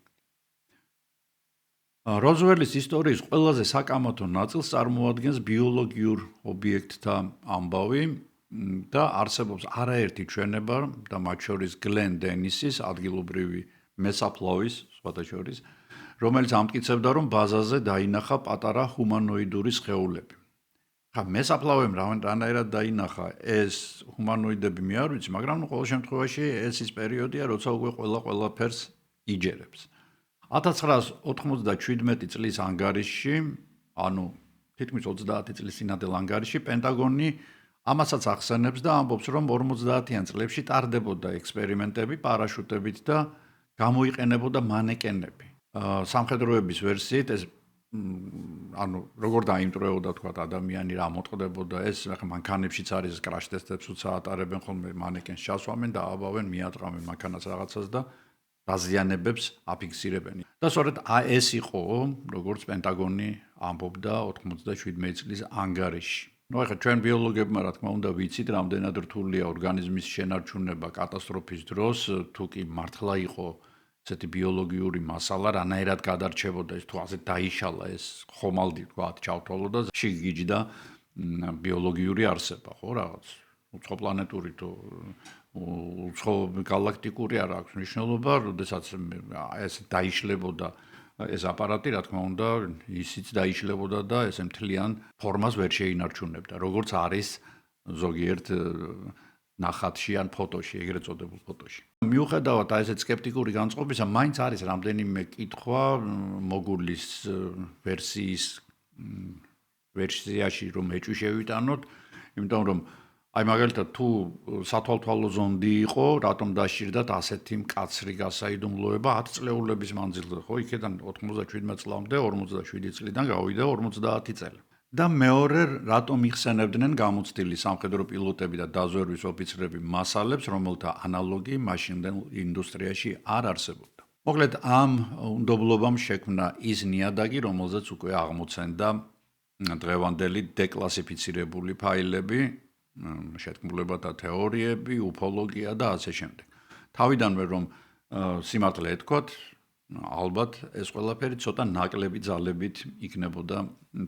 როზველის ისტორიის ყველაზე საკამათო ნაწილს წარმოადგენს ბიოლოგიურ ობიექტთა ამბავი და არსებობს არაერთი ჩვენება და მათ შორის გლენ დენისის ადგილობრივი მესაფლავის სხვათა შორის, რომელიც ამტკიცებდა, რომ ბაზაზე დაინახა პატარა ჰუმანოიდური სხეულები. ხა მესაფლავემ რანაირად დაინახა ეს ჰუმანოიდები მე არ ვიცი, მაგრამ ყოველ შემთხვევაში ეს ის პერიოდია, როცა უკვე ყველაფერს იჯერებს. 1997 წლის ანგარიშში, ანუ თითქმის 30 წლის წინადელ ანგარიშში, პენტაგონი ამასაც ახსენებს და ამბობს, რომ 50-იან წლებში ტარდებოდა ექსპერიმენტები პარაშუტებით და გამოიყენებოდა მანეკენები. სამხედროების ვერსიით ეს ანუ როგორ დაიმტრეოდა თქვა ადამიანი რა მოწყდებოდა ეს ახლა მანქანებშიც არის კრაშ ტესტებს უცა ატარებენ ხოლმე მანეკენს ჩასვამენ და აბავენ მიატყამენ მანქანას რაღაცას და დაზიანებებს აფიქსირებენ. და სწორედ ეს იყო როგორც პენტაგონი ამბობდა 97 წლის ანგარიშში. ნუ ახლა ჩვენ ბიოლოგებმა რა თქმა უნდა ვიცით რამდენად რთულია ორგანიზმის შენარჩუნება კატასტროფის დროს თუ კი მართლა იყო ესეთი ბიოლოგიური მასალა რანაირად გადარჩებოდა ეს თუ ასე დაიშალა ეს ხომალდი თქვათ ჩავთვალო და შეგიჯდა ბიოლოგიური არსება ხო რაღაც უცხო პლანეტური თუ უცხო გალაქტიკური არ აქვს მნიშვნელობა როდესაც ეს დაიშლებოდა ეს აპარატი რა თქმა უნდა ისიც დაიშლებოდა და ესე მთლიან ფორმას ვერ შეინარჩუნებდა როგორც არის ზოგიერთ ნახატში ან ფოტოში, ეგრეთ წოდებულ ფოტოში. მიუხედავად ესეთ სკეპტიკური განწყობისა, მაინც არის რამდენიმე კითხვა მოგულის ვერსიაში რომ ეჭვი შევიტანოთ, იმიტომ რომ აი მაგალითად თუ სათვალთვალო ზონდი იყო, რატომ დასჭირდათ ასეთი მკაცრი გასაიდუმლოება 10 წლეულების მანძილზე, ხო? იქიდან 97 წლამდე 47 წლიდან გავიდა 50 წელი. და მეორე რატომ იხსენებდნენ გამოცდილი სამხედრო პილოტები და დაზვერვის ოფიცრები მასალებს, რომელთა ანალოგი მაშინდელ ინდუსტრიაში არ არსებობდა. მოკლედ ამ უნდობლობამ შექმნა ის ნიადაგი, რომელზეც უკვე აღმოცენდა დღევანდელი დეკლასიფიცირებული ფაილები, შეთქმულებათა თეორიები, უფოლოგია და ასე შემდეგ. თავიდანვე რომ სიმართლე ეთქვათ, ალბათ ეს ყველაფერი ცოტა ნაკლები ძალებით იქნებოდა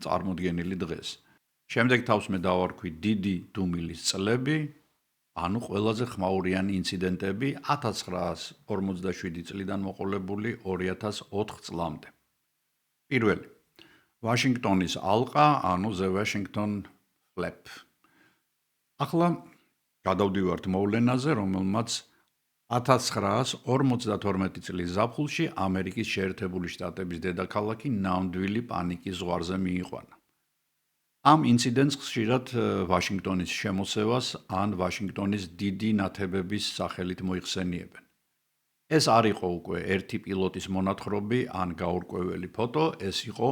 წარმოდგენილი დღეს. შემდეგ თავს მე დავარქვი დიდი დუმილის წლები, ანუ ყველაზე ხმაურიანი ინციდენტები 1947 წლიდან მოყოლებული 2004 წლამდე. პირველი ვაშინგტონის ალყა, ანუ The Washington Flap. ახლა გადავდივართ მოვლენაზე, რომელმაც 1952 წლის ზაფხულში ამერიკის შეერთებული შტატების დედაქალაქი ნამდვილი პანიკის ზღვარზე მიიყვანა. ამ ინციდენტს ხშირად ვაშინგტონის შემოსევას ან ვაშინგტონის დიდი ნათებების სახელით მოიხსენიებენ. ეს არ იყო უკვე ერთი პილოტის მონათხრობი ან გაურკვეველი ფოტო, ეს იყო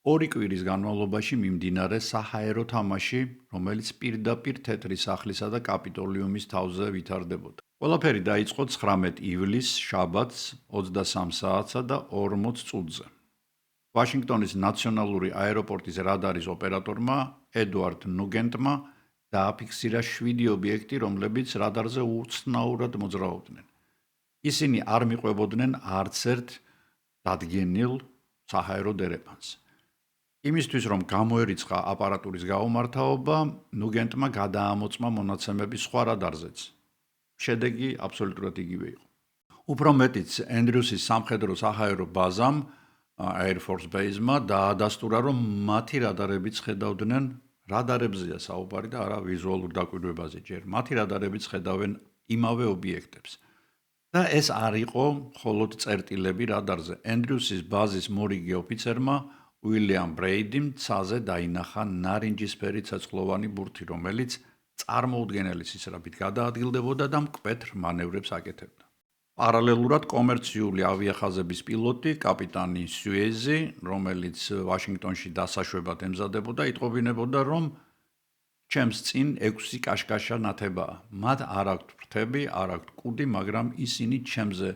2 კვირის განმავლობაში მიმდინარე საჰაერო თამაში, რომელიც პირდაპირ თეთრი სახლისა და კაპიტოლიუმის თავზე ვითარდებოდა. ყველაფერი დაიწყო 19 ივლისს შაბათს 23 საათსა და 40 წუთზე. ვაშინგტონის ნაციონალური აეროპორტის რადარის ოპერატორმა ედვარდ ნუგენტმა დააფიქსირა 7 ობიექტი, რომლებიც რადარზე უცნაურად მოძრაობდნენ. ისინი არ მიყვებოდნენ არც ერთ დადგენილ საჰაერო დერეფანს. იმისთვის რომ გამოერიცხა აპარატურის გაუმართავობა, ნუგენტმა გადაამოწმა მონაცემები სხვა რადარზეც. შედეგი აბსოლუტურად იგივე იყო. უფრო მეტიც, ენდრიუსის სამხედრო საჰაერო ბაზამ, Air Force Base-მა დაადასტურა, რომ მათი რადარებიც ხედავდნენ, რადარებზეა საუბარი და არა ვიზუალურ დაკვირვებაზე ჯერ. მათი რადარებიც ხედავენ იმავე ობიექტებს. და ეს არ იყო მხოლოდ წერტილები რადარზე. ენდრიუსის ბაზის მორიგი ოფიცერმა უილიამ ბრეიდიმ ცაზე დაინახა ნარინჯისფერი ცეცხლოვანი ბურთი, რომელიც წარმოუდგენელი სისწრაფით გადაადგილდებოდა და მკვეთრ მანევრებს აკეთებდა. პარალელურად კომერციული ავიახაზების პილოტი, კაპიტანი სუეზი, რომელიც ვაშინგტონში დასაშვებად ემზადებოდა, იტყობინებოდა, რომ ჩემს წინ 6 კაშკაშა ნათებაა. მათ არ აქვთ ფრთები, არ აქვთ კუდი, მაგრამ ისინი ჩემზე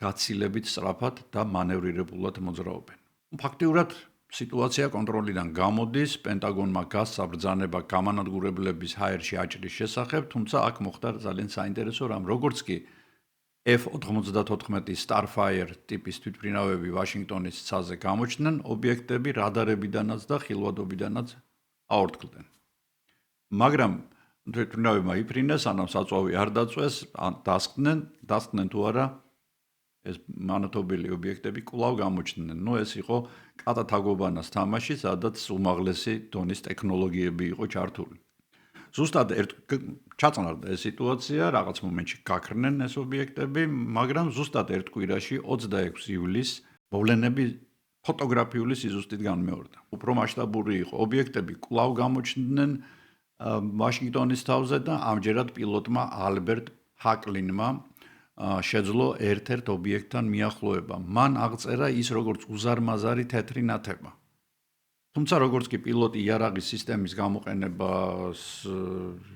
გაცილებით სწრაფად და მანევრირებულად მოძრაობენ. ფაქტიურად სიტუაცია კონტროლიდან გამოდის, პენტაგონმა გასცა ბრძანება გამანადგურებლების ჰაერში აჭრის შესახებ, თუმცა აქ მოხდა ძალიან საინტერესო რამ, როგორც კი F-94 Starfire ტიპის თვითმფრინავები ვაშინგტონის ცაზე გამოჩნდნენ, ობიექტები რადარებიდანაც და ხილვადობიდანაც აორთქლდნენ. მაგრამ თვითმფრინავებმა იფრინეს, სანამ საწვავი არ დაწვეს, დასკდნენ თუ არა ეს მანათობელი ობიექტები კვლავ გამოჩნდნენ. ეს იყო კატათაგობანას თამაში, სადაც უმაღლესი დონის ტექნოლოგიები იყო ჩართული. ზუსტად ჩაწყნარდა ეს სიტუაცია, რაღაც მომენტში გაქრნენ ეს ობიექტები, მაგრამ ზუსტად ერთ კვირაში 26 ივლისს მოვლენები ფოტოგრაფიული სიზუსტით განმეორდა. უფრო მასშტაბური იყო. ობიექტები კვლავ გამოჩნდნენ ვაშინგტონის თავზე და ამჯერად პილოტმა ალბერტ ჰაკლინმა შეძლო ერთ-ერთ ობიექტთან მიახლოება. მან აღწერა ის როგორც უზარმაზარი თეთრი ნათება. თუმცა როგორც კი პილოტი იარაღის სისტემის გამოყენებას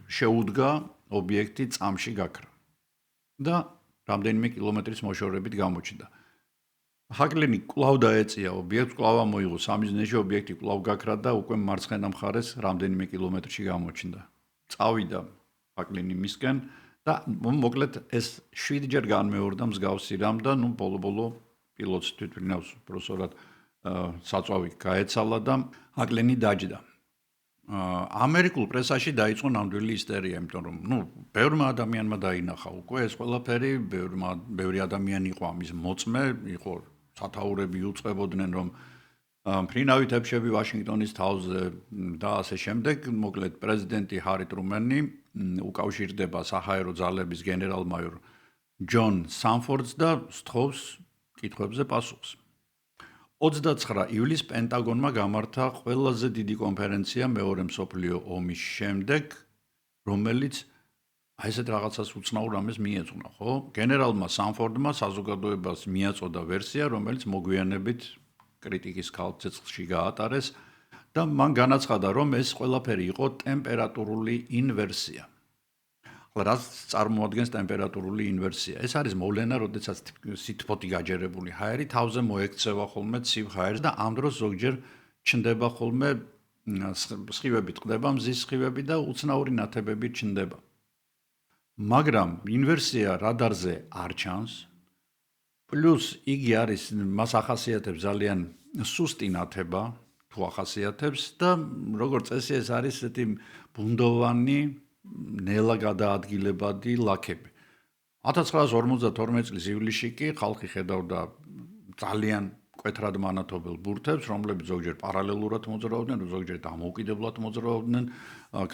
შეუდგა, ობიექტი წამში გაქრა და რამდენიმე კილომეტრის მოშორებით გამოჩნდა. ჰაკლინი კვლავ დაეწია ობიექტს, კვლავ ამოიღო სამიზნეში, ობიექტი კვლავ გაქრა და უკვე მარცხენა მხარეს რამდენიმე კილომეტრში გამოჩნდა. წავიდა ჰაკლინი მისკენ და მოკლედ ეს 7ჯერ განმეორდა მსგავსი რამ და ბოლო-ბოლო პილოტს თვითმფრინავს პროფესორად საწვავი გაეცალა და ჰაკლინი დაჯდა. ამერიკულ პრესაში დაიწყო ნამდვილი ისტერია, იმიტომ რომ ბევრმა ადამიანმა დაინახა უკვე ეს ყველაფერი, ბევრი ადამიანი იყო ამის მოწმე, იყო სათაურები უწყებოდნენ რომ მფრინავი თებშები ვაშინგტონის თავზე და ასე შემდეგ. მოკლედ პრეზიდენტი ჰარი ტრუმენი უკავშირდება საჰაერო ძალების გენერალ-მაიორ ჯონ სამფორდს და სთხოვს კითხვებზე პასუხს. 29 ივლისს პენტაგონმა გამართა ყველაზე დიდი კონფერენცია მეორე მსოფლიო ომის შემდეგ, რომელიც ესეთ რაღაცას უცნაურ რამეს მიეძღვნა, ხო? გენერალმა სამფორდმა საზოგადოებას მიაწოდა ვერსია, რომელიც მოგვიანებით კრიტიკის ქალცეცხლში გაატარეს და მან განაცხადა, რომ ეს ყველაფერი იყო ტემპერატურული ინვერსია. რაც წარმოადგენს ტემპერატურული ინვერსია. ეს არის მოვლენა, როდესაც სითბოთი გაჯერებული ჰაერი თავზე მოექცევა ხოლმე ცივ ჰაერს და ამ დროს ზოგჯერ ჩნდება ხოლმე სხივები ტყდება, მზის სხივები და უცნაური ნათებები ჩნდება. მაგრამ ინვერსია რადარზე არ ჩანს. პლუს იგი არის მას ახასიათებს ძალიან სუსტი ნათება, თუ ახასიათებს და როგორც წესი ეს არის ესეთი ბუნდოვანი ნელა გადაადგილებადი ლაქები. 1952 წლის ივლისში კი ხალხი ხედავდა ძალიან მკვეთრად მანათობელ ბურთებს, რომლებიც ზოგჯერ პარალელურად მოძრაობდნენ, ზოგჯერ დამოუკიდებლად მოძრაობდნენ,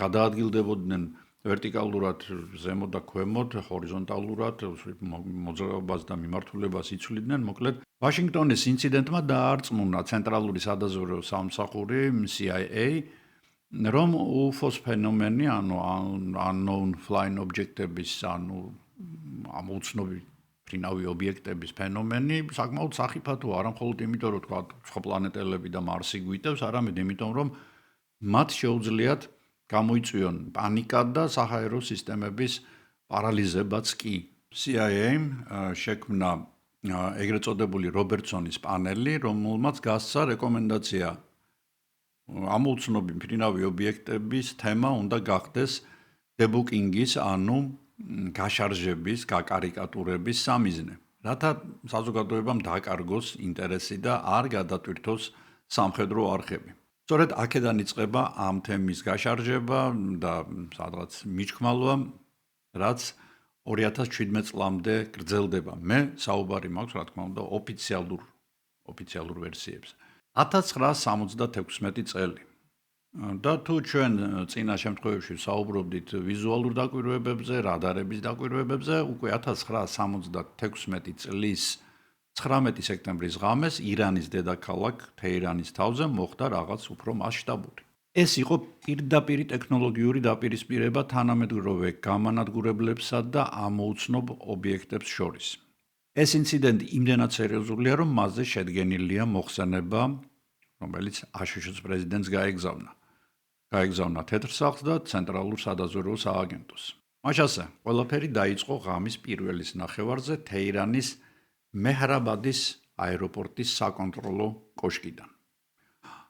გადაადგილდებოდნენ ვერტიკალურად ზემოთ და ქვემოთ, ჰორიზონტალურად მოძრაობას და მიმართულებას იცვლიდნენ. მოკლედ, ვაშინგტონის ინციდენტმა დაარწმუნა ცენტრალური სადაზვერვო სამსახური CIA, რომ UFO-ს ფენომენი, ანუ unknown flying object-ების, ანუ ამოუცნობი მფრინავი ობიექტების ფენომენი საკმაოდ სახიფათოა, არა მხოლოდ იმიტომ, რომ თქვა სხვა პლანეტელები და მარსი გვიტევს, არამედ იმიტომ, რომ მათ შეუძლიათ გამოიწვიონ პანიკა და საჰაერო სისტემების პარალიზებაც კი. CIA-მ შექმნა ეგრეთ წოდებული რობერტსონის პანელი, რომელმაც გასცა რეკომენდაცია ამოუცნობი მფრინავი ობიექტების თემა უნდა გახდეს დებუკინგის, ანუ გაშარჟების, გაკარიკატურების სამიზნე, რათა საზოგადოებამ დააკარგოს ინტერესი და არ გადატვირთოს სამხედრო არხები. სწორედ აქედან იწყება ამ თემის გაშარჟება და სადღაც მიჩქმალვა, რაც 2017 წლამდე გრძელდება. მე საუბარი მაქვს, რა თქმა უნდა, ოფიციალურ ვერსიებზე. 1976 წელი. და თუ ჩვენ წინა შემთხვევებში საუბრობდით ვიზუალურ დაკვირვებებზე, რადარების დაკვირვებებზე, უკვე 1976 წლის 19 სექტემბრის ღამეს ირანის დედაქალაქ თეირანის თავზე მოხდა რაღაც უფრო მასშტაბური. ეს იყო პირდაპირი ტექნოლოგიური დაპირისპირება თანამედროვე გამანადგურებლებსა და ამოუცნობ ობიექტებს შორის. ეს ინციდენტი იმდენად სერიოზულია, რომ მასზე შედგენილია მოხსენება, რომელიც აშშ-ს პრეზიდენტს გაეგზავნა. გაეგზავნა თეთრ სახლს და ცენტრალურ სადაზვერვო სააგენტოს. მაშასე, ყველაფერი დაიწყო ღამის პირველის ნახევარზე თეირანის მეჰრაბადის აეროპორტის საკონტროლო კოშკიდან.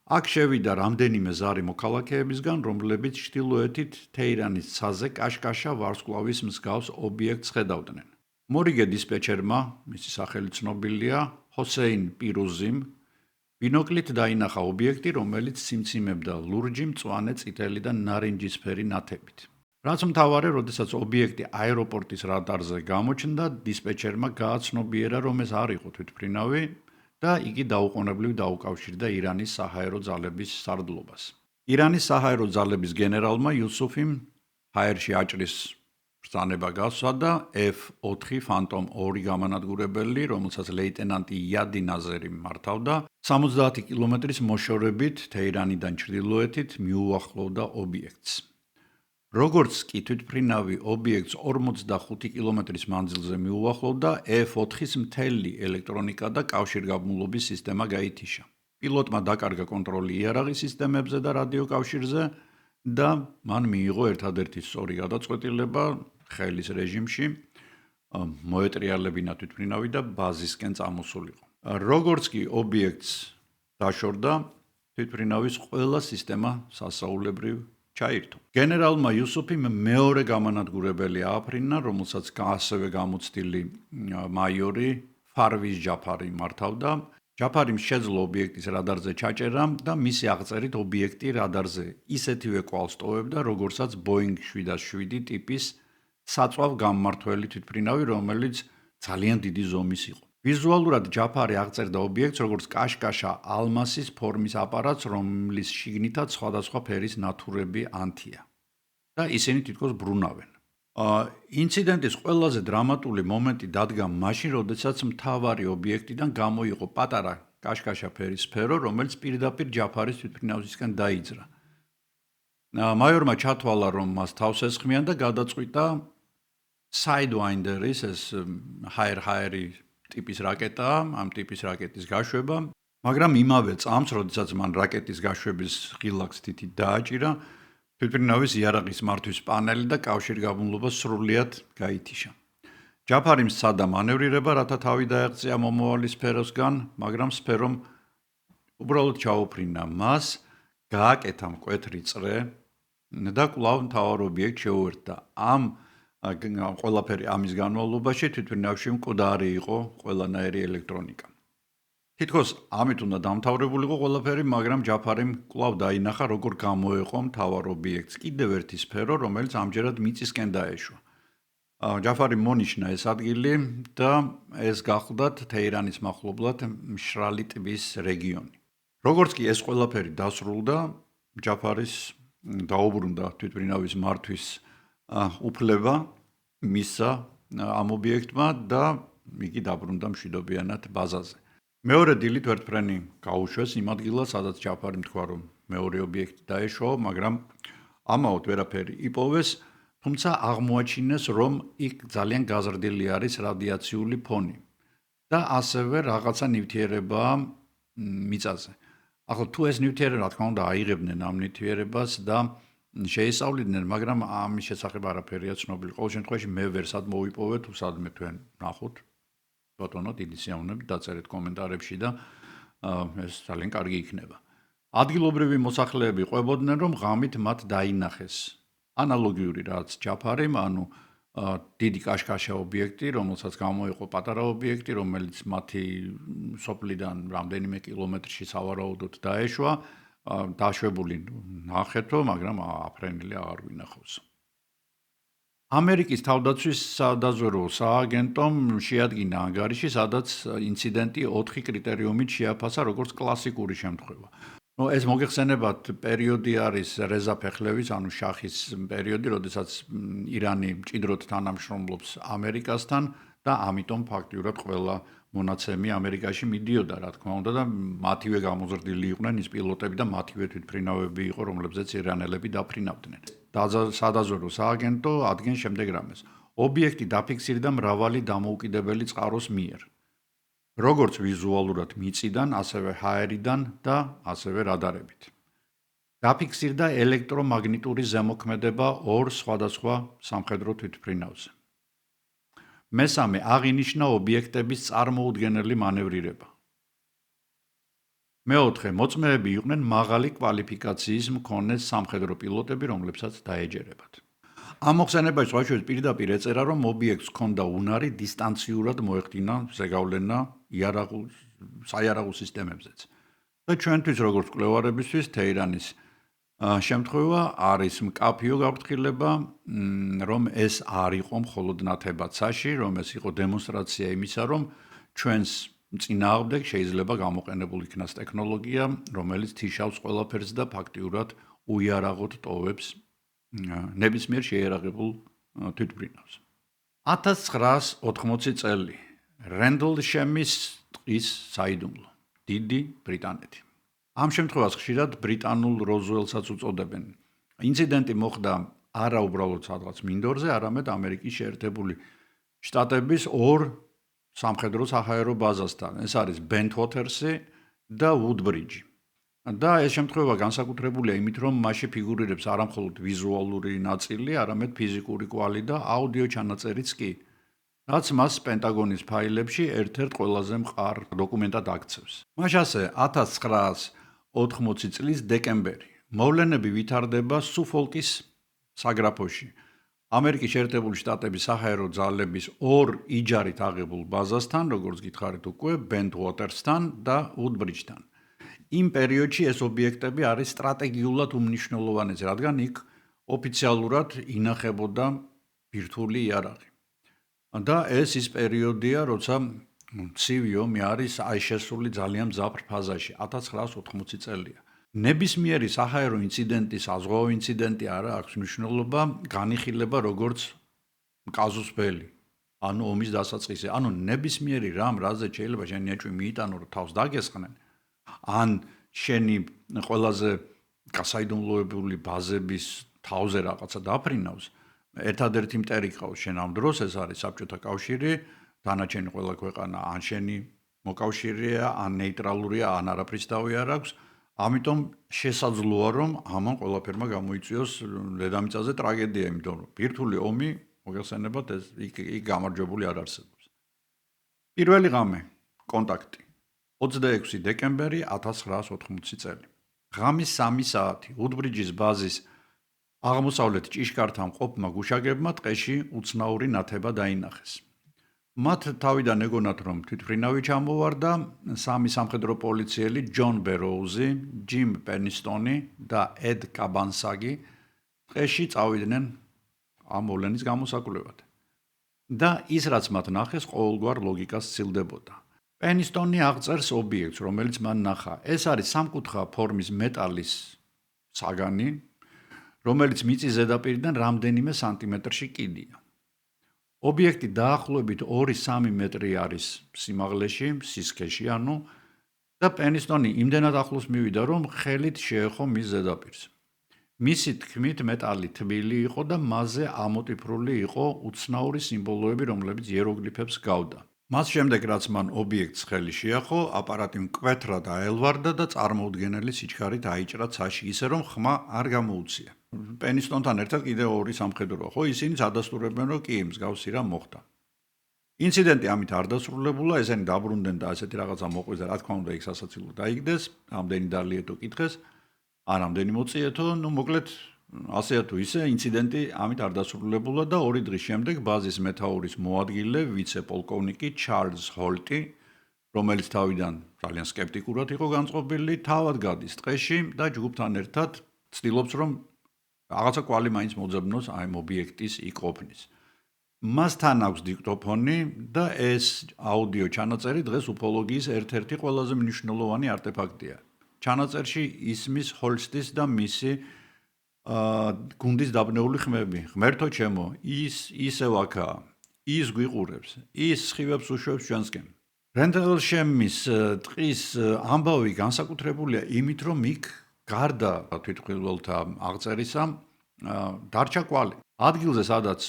აქ შევიდა რამდენიმე ზარი მოქალაქეებისგან, რომლებიც ჩრდილოეთით თეირანის ცაზე კაშკაშა ვარსკვლავის მსგავს ობიექტს ხედავდნენ. მორიგე დისპეჩერმა, მისი სახელი ცნობილია, ჰოსეინ პირუზიმ, ბინოკლით დაინახა ობიექტი, რომელიც სიმციმებდა ლურჯი, მწვანე, წითელი და ნარინჯისფერი ნათებით. რაც მთავარი, როდესაც ობიექტი აეროპორტის რადარზე გამოჩნდა, დისპეჩერმა გააცნობიერა, რომ ეს არ იყო თვითმფრინავი და იგი დაუყოვნებლივ დაუკავშირდა ირანის საჰაერო ძალების სარდლობას. ირანის საჰაერო ძალების გენერალმა იუსუფიმ ჰაერში აჭრის ბრძანება გასვა და F-4 Phantom 2 გამანადგურებელი, რომელსაც ლეიტენანტი იადი ნაზერი მართავდა, 70 კილომეტრის მოშორებით თეირანიდან ჩრდილოეთით მიუახლოვდა ობიექტს. როგორც კი თვითმფრინავი ობიექტს 45 კილომეტრის მანძილზე მიუახლოვდა, F-4-ის მთელი ელექტრონიკა და კავშირგაბმულობის სისტემა გაითიშა. პილოტმა დაკარგა კონტროლი იარაღის სისტემებზე და რადიოკავშირზე და მან მიიღო ერთადერთი სწორი გადაწყვეტილება ხელის რეჟიმში მოეტრიალებინა თვითმფრინავი და ბაზისკენ წამოსულიყო. როგორც კი ობიექტს დაშორდა, თვითმფრინავის ყველა სისტემა სასაულებრივ ჩაირთო. გენერალმა იუსუფიმ მეორე გამანადგურებელი ააფრინა, რომელსაც ასევე გამოცდილი მაიორი ფარვიზ ჯაფარი მართავდა. ჯაფარიმ შეძლო ობიექტის რადარზე ჩაჭერა და მისი აღწერით ობიექტი რადარზე ისეთივე კვალს ტოვებდა, როგორცაც Boeing 707 ტიპის საწვავ გამმართველი თვითმფრინავი, რომელიც ძალიან დიდი ზომის იყო. ვიზუალურად ჯაფარი აღწერდა ობიექტს როგორც კაშკაშა ალმასის ფორმის აპარატს, რომლის შიგნითაც სხვადასხვა ფერის ნათურები ანთია და ისინი თითქოს ბრუნავენ. ინციდენტის ყველაზე დრამატული მომენტი დადგა მაშინ, როდესაც მთავარი ობიექტიდან გამოიყო პატარა კაშკაშა ფერის სფერო, რომელიც პირდაპირ ჯაფარის თვითმფრინავისგან დაიძრა. მაიორმა ჩათვალა, რომ მას თავს ესხმიან და გადაწყვიტა Sidewinder-ის ეს ჰაერი ტიპის რაკეტაა, ამ ტიპის რაკეტის გაშვება, მაგრამ იმავე წამს, როდესაც მან რაკეტის გაშვების ღილაკს თითი დააჭირა, თვითმფრინავის იარაღის მართვის პანელი და კავშირგაბმულობა სრულიად გაითიშა. ჯაფარიმ სცადა მანევრირება, რათა თავი დაეღწია მომავალი სფეროსგან, მაგრამ სფერომ უბრალოდ ჩაუფრინა მას, გააკეთა მკვეთრი წრე და კვლავ მთავარ ობიექტს შეუერთდა. ყველაფერი ამის განმავლობაში თვითმფრინავში მკვდარი იყო ყველანაირი ელექტრონიკა. თითქოს ამით უნდა დამთავრებულიყო ყველაფერი, მაგრამ ჯაფარიმ კვლავ დაინახა, როგორ გამოეყო მთავარ ობიექტს კიდევ ერთი სფერო, რომელიც ამჯერად მიწისკენ დაეშვა. ჯაფარი მონიშნა ეს ადგილი და ეს გახლდათ თეირანის მახლობლად მშრალი ტბის რეგიონი. როგორც კი ეს ყველაფერი დასრულდა, ჯაფარის დაუბრუნდა თვითმფრინავის მართვის უფლება მისცა ამ ობიექტმა და იგი დაბრუნდა მშვიდობიანად ბაზაზე. მეორე დილით ვერტფრენი გაუშვეს იმ ადგილას, სადაც ჯაფარი თქვა, რომ მეორე ობიექტი დაეშვა, მაგრამ ამაოდ ვერაფერი იპოვეს, თუმცა აღმოაჩინეს, რომ იქ ძალიან გაზრდილი არის რადიაციული ფონი და ასევე რაღაცა ნივთიერებაა მიწაზე. ახლა თუ ეს ნივთიერება, რა თქმა უნდა, აიღებდნენ ამ ნივთიერებას და შეისწავლიდნენ, მაგრამ ამის შესახებ არაფერია ცნობილი. ყოველ შემთხვევაში მე ვერსად მოვიპოვე, თუ სადმე თქვენ ნახოთ. ბატონო, დიდი სიამოვნებით დაწერეთ კომენტარებში და ეს ძალიან კარგი იქნება. ადგილობრივი მოსახლეები ყვებოდნენ, რომ ღამით მათ დაინახეს ანალოგიური რაც ჯაფარიმ, ანუ დიდი კაშკაშა ობიექტი, რომელსაც გამოიყო პატარა ობიექტი, რომელიც მათი სოფლიდან რამდენიმე კილომეტრში სავარაუდოდ დაეშვა, დაშვებული ნახეთო, მაგრამ აფრენილი აღარ გვინახავს. ამერიკის თავდაცვის სადაზვერვო სააგენტომ შეადგინა ანგარიში, სადაც ინციდენტი 4 კრიტერიუმით შეაფასა როგორც კლასიკური შემთხვევა. ეს მოგეხსენებათ პერიოდი არის რეზა ფეხლევის, ანუ შახის პერიოდი, როდესაც ირანი მჭიდროდ თანამშრომლობს ამერიკასთან და ამიტომ ფაქტიურად ყველა მონაცემი ამერიკაში მიდიოდა, რა თქმა უნდა, და მათივე გამოზრდილი იყვნენ ის პილოტები და მათივე თვითმფრინავები იყო, რომლებზეც ირანელები დაფრინავდნენ. სადაზვერვო სააგენტო ადგენს შემდეგ რამეს. ობიექტი დაფიქსირდა მრავალი დამოუკიდებელი წყაროს მიერ. როგორც ვიზუალურად მიწიდან, ასევე ჰაერიდან და ასევე რადარებით. დაფიქსირდა ელექტრომაგნიტური ზემოქმედება ორ სხვადასხვა სამხედრო თვითმფრინავზე. მესამე, აღინიშნა ობიექტების წარმოუდგენელი მანევრირება. მეოთხე, მოწმეები იყვნენ მაღალი კვალიფიკაციის მქონე სამხედრო პილოტები, რომლებსაც დაეჯერებათ. ამ მოხსენებაში სხვაჩვენს პირდაპირ ეწერა, რომ ობიექტს ჰქონდა უნარი დისტანციურად მოეხდინა ზეგავლენა საიარაღო სისტემებზეც. და ჩვენთვის, როგორც მკვლევარებისთვის, თეირანის შემთხვევა არის მკაფიო გაფრთხილება, რომ ეს არ იყო მხოლოდ ნათებად-საში, რომ ეს იყო დემონსტრაცია იმისა, რომ ჩვენს წინააღმდეგ შეიძლება გამოყენებულ იქნას ტექნოლოგია, რომელიც თიშავს ყველაფერს და ფაქტიურად უიარაღოდ ტოვებს ნებისმიერ შეიარაღებულ თვითმფრინავს. 1980 წელი რენდლშემის ტყის საიდუმლო, დიდი ბრიტანეთი. ამ შემთხვევას ხშირად ბრიტანულ როზუელსაც უწოდებენ. ინციდენტი მოხდა არა უბრალოდ სადღაც მინდორზე, არამედ ამერიკის შეერთებული შტატების ორ სამხედრო საჰაერო ბაზასთან. ეს არის ბენტ-უოთერსი და ვუდბრიჯი. და ეს შემთხვევა განსაკუთრებულია იმით, რომ მასში ფიგურირებს არა მხოლოდ ვიზუალური ნაწილი, არამედ ფიზიკური კვალი და აუდიო ჩანაწერიც კი, რაც მას პენტაგონის ფაილებში ერთ-ერთ ყველაზე მყარ დოკუმენტად აქცევს. მაშასე 1980 წლის დეკემბერი. მოვლენები ვითარდება სუფოლკის საგრაფოში. ამერიკის შეერთებული შტატების საჰაერო ძალების ორ იჯარით აღებულ ბაზასთან, როგორც გითხარით უკვე, ბენტ-უოთერსთან და ვუდბრიჯთან. იმ პერიოდში ეს ობიექტები არის სტრატეგიულად უმნიშვნელოვანესი, რადგან იქ ოფიციალურად ინახებოდა ბირთვული იარაღი. და ეს ის პერიოდია, როცა ცივი ომი არის შესული ძალიან მძაფრ ფაზაში, 1980 წელია. ნებისმიერი საჰაერო ინციდენტის, საზღვაო ინციდენტი არა აქვს მნიშვნელობა, განიხილება როგორც კაზუს ბელი, ანუ ომის დასაწყისი. ანუ ნებისმიერი რამ, რაზეც შეიძლება შენი ეჭვი მიიტანო, რომ თავს დაგესხნენ, ან შენი ყველაზე გასაიდუმლოებული ბაზების თავზე რაღაცა დაფრინავს, ერთადერთი მტერი ყავს შენ ამ დროს, ეს არის საბჭოთა კავშირი, დანარჩენი ყველა ქვეყანა ან შენი მოკავშირეა, ან ნეიტრალურია, ან არაფრის თავი არ აქვს. ამიტომ შესაძლოა, რომ ამან ყველაფერმა გამოიწვიოს დედამიწაზე ტრაგედია, იმიტომ რომ ბირთვული ომი, მოგეხსენებათ, ეს იქ გამარჯვებული არ არსებობს. პირველი ღამე, კონტაქტი. 26 დეკემბერი 1980 წელი. ღამის 3 საათი. ვუდბრიჯის ბაზის აღმოსავლეთ ჭიშკართან მყოფმა გუშაგებმა ტყეში უცნაური ნათება დაინახეს. მათ თავიდან ეგონათ, რომ თვითმფრინავი ჩამოვარდა, სამი სამხედრო პოლიციელი ჯონ ბეროუზი, ჯიმ პენისტონი და ედ კაბანსაგი ტყეში წავიდნენ ამ მოვლენის გამოსაკვლევად. და ის რაც მათ ნახეს, ყოველგვარ ლოგიკას სცილდებოდა. პენისტონი აღწერს ობიექტს, რომელიც მან ნახა. ეს არის სამკუთხა ფორმის მეტალის საგანი, რომელიც მიწის ზედაპირიდან რამდენიმე სანტიმეტრში კიდია. ობიექტი დაახლოებით 2-3 მეტრი არის სიმაღლეში, სისქეში, ანუ და პენისტონი იმდენად ახლოს მივიდა, რომ ხელით შეეხო მის ზედაპირს. მისი თქმით, მეტალი თბილი იყო და მასზე ამოტიფრული იყო უცნაური სიმბოლოები, რომლებიც იეროგლიფებს გავდა. მას შემდეგ, რაც მან ობიექტს ხელი შეახო, აპარატი მკვეთრად აელვარდა და წარმოუდგენელი სიჩქარით აიჭრა ცაში, ისე რომ ხმა არ გამოუცია. პენისტონთან ერთად კიდევ ორი სამხედროა, ხო, ისინიც ადასტურებენ, რომ კი, მსგავსი რამ მოხდა. ინციდენტი ამით არ დასრულებულა, ესენი დაბრუნდნენ და ასეთი რაღაცა მოყვეს და რა თქმა უნდა, იქ სასაცილო დაიგდეს, ამდენი დალიეთო კითხეს, ან ამდენი მოწიეთო, ну, მოკლედ, ასეა თუ ისე, ინციდენტი ამით არ დასრულებულა და 2 დღის შემდეგ ბაზის მეთაურის მოადგილე, ვიცე-პოლკოვნიკი ჩარლზ ჰოლტი, რომელიც თავიდან ძალიან სკეპტიკურად იყო განწყობილი, თავად გადის ტყეში და ჯგუფთან ერთად ცდილობს, რომ რაღაცა კვალი მაინც მოძებნოს ამ ობიექტის იქ ყოფნის. მასთან აქვს დიქტოფონი და ეს აუდიო ჩანაწერი დღეს უფოლოგიის ერთ-ერთი ყველაზე მნიშვნელოვანი არტეფაქტია. ჩანაწერში ისმის ჰოლსტის და მისი გუნდის დაბნეული ხმები. ღმერთო ჩემო, ის ისევ აქაა, ის გვიყურებს, ის სხივებს უშვებს ჩვენსკენ. რენდლშემის ტყის ამბავი განსაკუთრებულია იმით, რომ იქ გარდა თვითმხილველთა აღწერისა დარჩა კვალი. ადგილზე, სადაც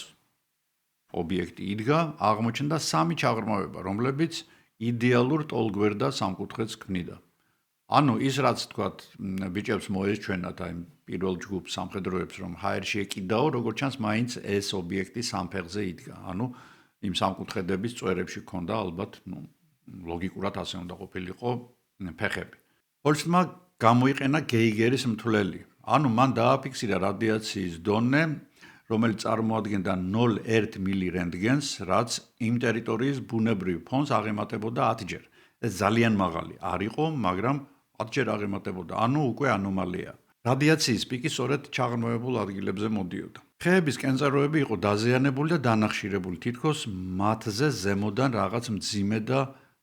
ობიექტი იდგა, აღმოჩნდა 3 ჩაღრმავება, რომლებიც იდეალურ ტოლგვერდა სამკუთხედს ქმნიდა. ანუ ის რაც თქვათ ბიჭებს მოეჩვენათ აი პირველ ჯგუფ სამხედროებს რომ ჰაერში ეკიდაო, როგორც ჩანს, მაინც ეს ობიექტი სამფეხზე იდგა. ანუ იმ სამკუთხედების წვერებში ქონდა ალბათ, ლოგიკურად ასე უნდა ყოფილიყო ფეხები. ჰოლცმა გამოიყენა გეიგერის მთვლელი. ანუ მან დააფიქსირა რადიაციის დონე, რომელიც წარმოადგენდა 0,1 მილირენტგენს, რაც იმ ტერიტორიის ბუნებრივ ფონს აღემატებოდა 10 ჯერ. ეს ძალიან მაღალი არ იყო, მაგრამ 10 ჯერ აღემატებოდა. ანუ უკვე ანომალია. რადიაციის პიკი სწორედ ჩაღრმავებულ ადგილებზე მოდიოდა. ხეების კენწეროები იყო დაზიანებული და დანახშირებული, თითქოს მათზე ზემოდან რაღაც მძიმე და